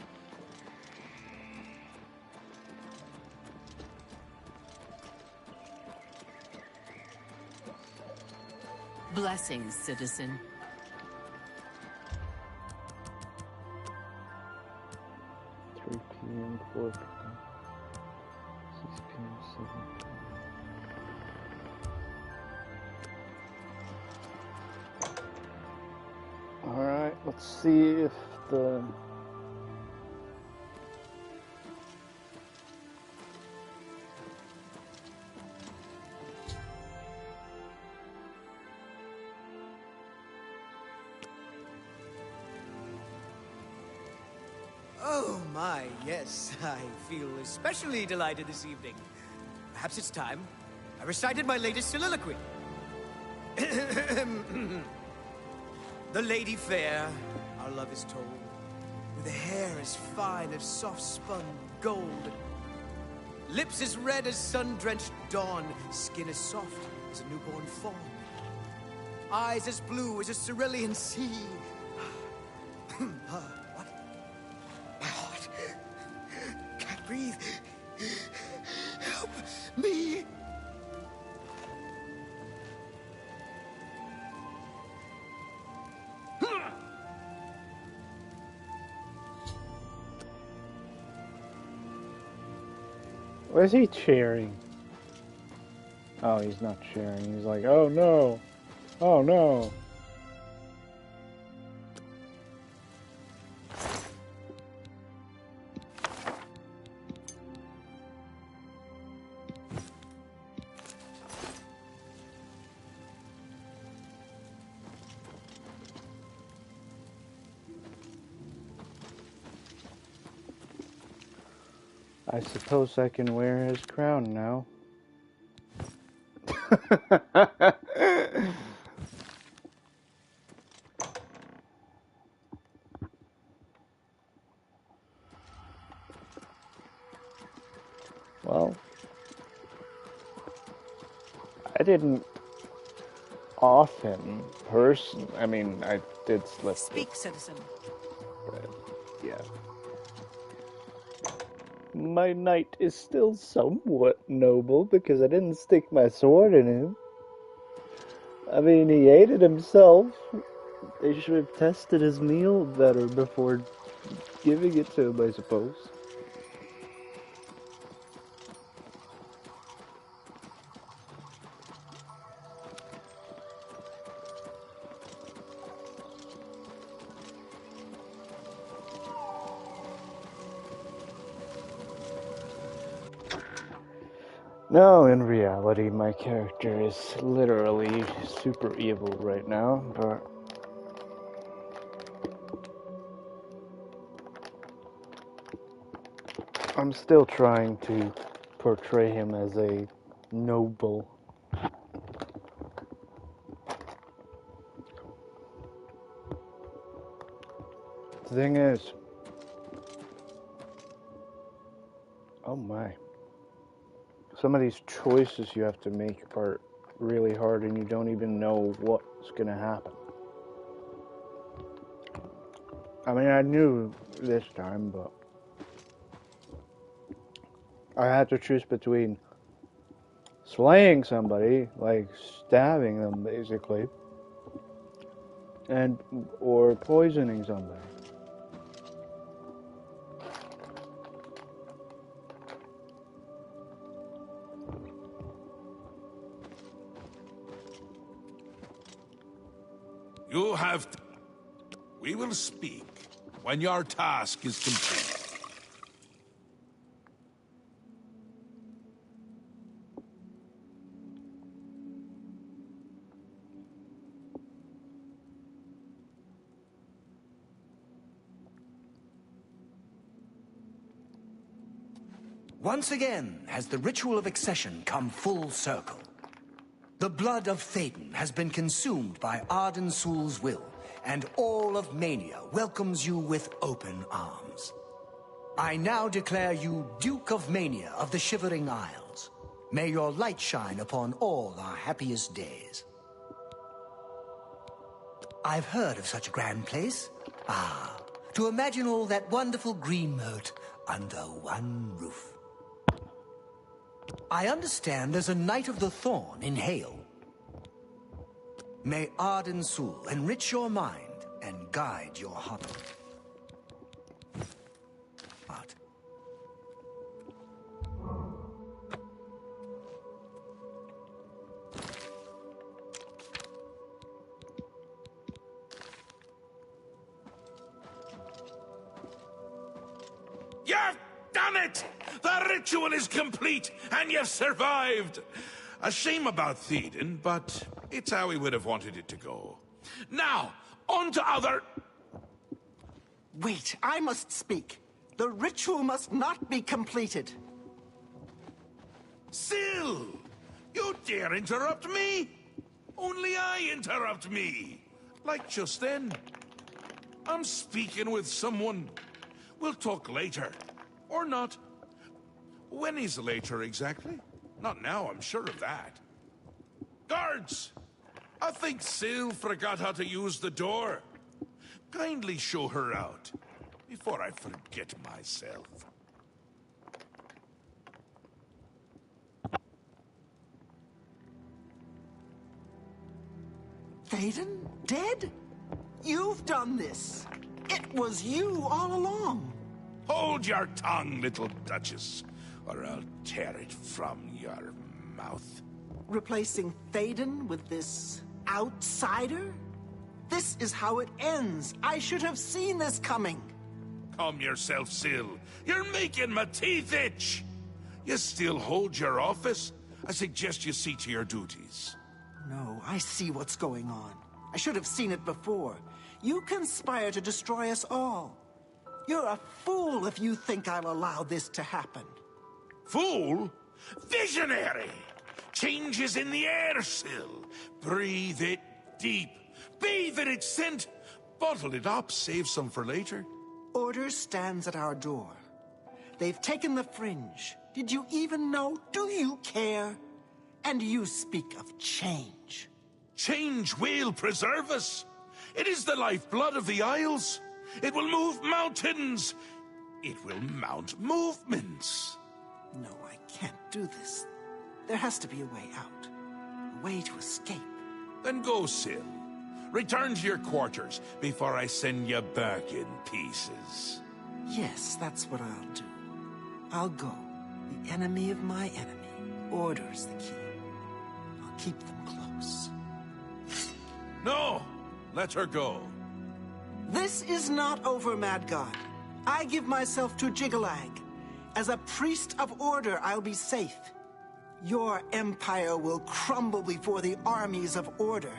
Blessings, citizen. PM, 4 PM, 6 PM, 7 PM. Alright, let's see if the... Oh my, yes, I feel especially delighted this evening. Perhaps it's time I recited my latest soliloquy. The lady fair, our love is told, with a hair as fine as soft-spun gold, lips as red as sun-drenched dawn, skin as soft as a newborn fawn, eyes as blue as a cerulean sea. Breathe. Help me. Where's he cheering? Oh, he's not cheering. He's like, oh no. Oh no. I suppose I can wear his crown now. Well, I didn't off him personally. I mean, I did slip. Speak, citizen. But, yeah. My knight is still somewhat noble because I didn't stick my sword in him. I mean, he ate it himself. They should have tested his meal better before giving it to him, I suppose. No, in reality, my character is literally super evil right now, but I'm still trying to portray him as a Noble. The thing is, oh my, some of these choices you have to make are really hard and you don't even know what's gonna happen. I mean, I knew this time, but I had to choose between slaying somebody, like stabbing them basically, or poisoning somebody. You have... We will speak when your task is complete. Once again has the ritual of accession come full circle. The blood of Théden has been consumed by Arden Sul's will, and all of Mania welcomes you with open arms. I now declare you Duke of Mania of the Shivering Isles. May your light shine upon all our happiest days. I've heard of such a grand place. Ah, to imagine all that wonderful green moat under one roof. I understand there's a Knight of the Thorn in Hale. May Arden Sul enrich your mind and guide your heart. You've done it! The ritual is complete, and you've survived! A shame about Théden, but it's how we would have wanted it to go. Now, on to other... Wait, I must speak. The ritual must not be completed. Syl! You dare interrupt me? Only I interrupt me. Like just then. I'm speaking with someone. We'll talk later. Or not. When is later exactly? Not now, I'm sure of that. Guards! I think Syl forgot how to use the door. Kindly show her out, before I forget myself. Théden? Dead? You've done this. It was you all along. Hold your tongue, little Duchess, or I'll tear it from your mouth. Replacing Théden with this outsider? This is how it ends. I should have seen this coming. Calm yourself, Syl. You're making my teeth itch. You still hold your office? I suggest you see to your duties. No, I see what's going on. I should have seen it before. You conspire to destroy us all. You're a fool if you think I'll allow this to happen. Fool? Visionary! Change is in the air, Syl. Breathe it deep. Bathe in its scent. Bottle it up, save some for later. Order stands at our door. They've taken the fringe. Did you even know? Do you care? And you speak of change. Change will preserve us. It is the lifeblood of the Isles. It will move mountains. It will mount movements. No, I can't do this. There has to be a way out. A way to escape. Then go, Syl. Return to your quarters before I send you back in pieces. Yes, that's what I'll do. I'll go. The enemy of my enemy orders the key. I'll keep them close. No! Let her go. This is not over, Mad God. I give myself to Jiggalag. As a priest of order, I'll be safe. Your empire will crumble before the armies of order.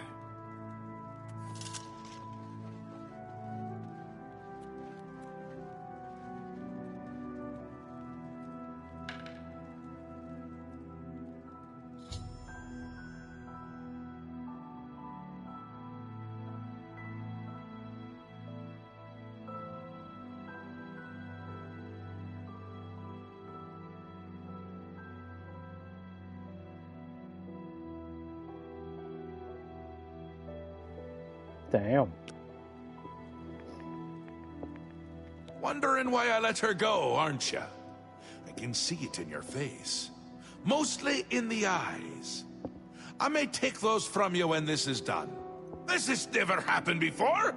Damn. Wondering why I let her go, aren't you? I can see it in your face. Mostly in the eyes. I may take those from you when this is done. This has never happened before.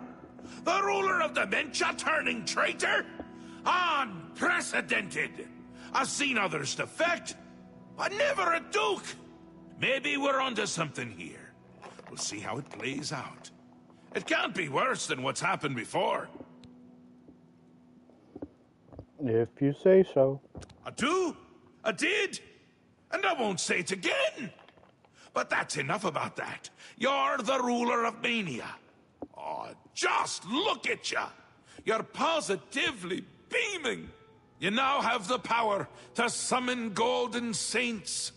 The ruler of dementia turning traitor? Unprecedented. I've seen others defect, but never a duke. Maybe we're onto something here. We'll see how it plays out. It can't be worse than what's happened before. If you say so. I do. I did. And I won't say it again. But that's enough about that. You're the ruler of Mania. Oh, just look at you. You're positively beaming. You now have the power to summon golden saints.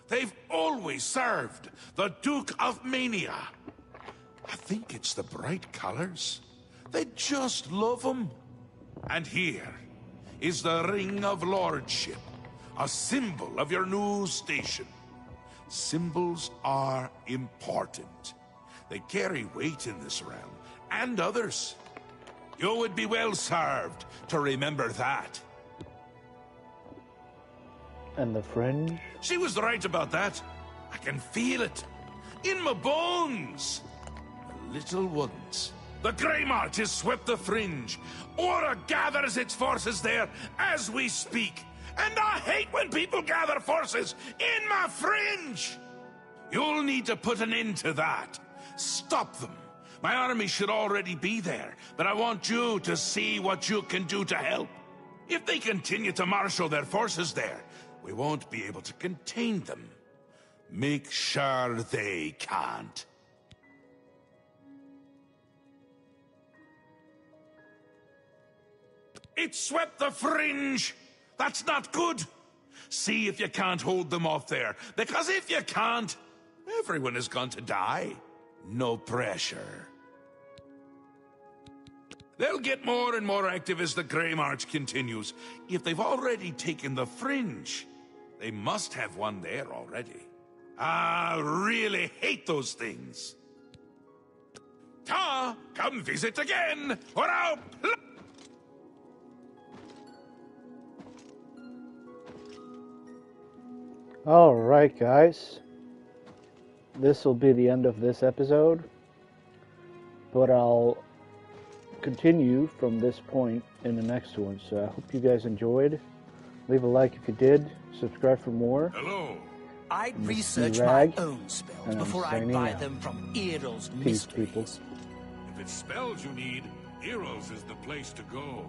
They've always served the Duke of Mania. I think it's the bright colors. They just love them. And here is the Ring of Lordship, a symbol of your new station. Symbols are important. They carry weight in this realm, and others. You would be well served to remember that. And the fringe? She was right about that. I can feel it. In my bones. The little ones. The Grey March has swept the fringe. Aura gathers its forces there as we speak. And I hate when people gather forces in my fringe! You'll need to put an end to that. Stop them. My army should already be there, but I want you to see what you can do to help. If they continue to marshal their forces there, we won't be able to contain them. Make sure they can't. It swept the fringe! That's not good! See if you can't hold them off there, because if you can't, everyone is going to die. No pressure. They'll get more and more active as the Grey March continues. If they've already taken the fringe, they must have one there already. I really hate those things. Ta, come visit again, or I'll... Alright, guys. This will be the end of this episode. But I'll continue from this point in the next one. So I hope you guys enjoyed. Leave a like if you did. Subscribe for more. Hello. I'd research my own spells before I buy them from Earl's mysteries. If it's spells you need, Earl's is the place to go.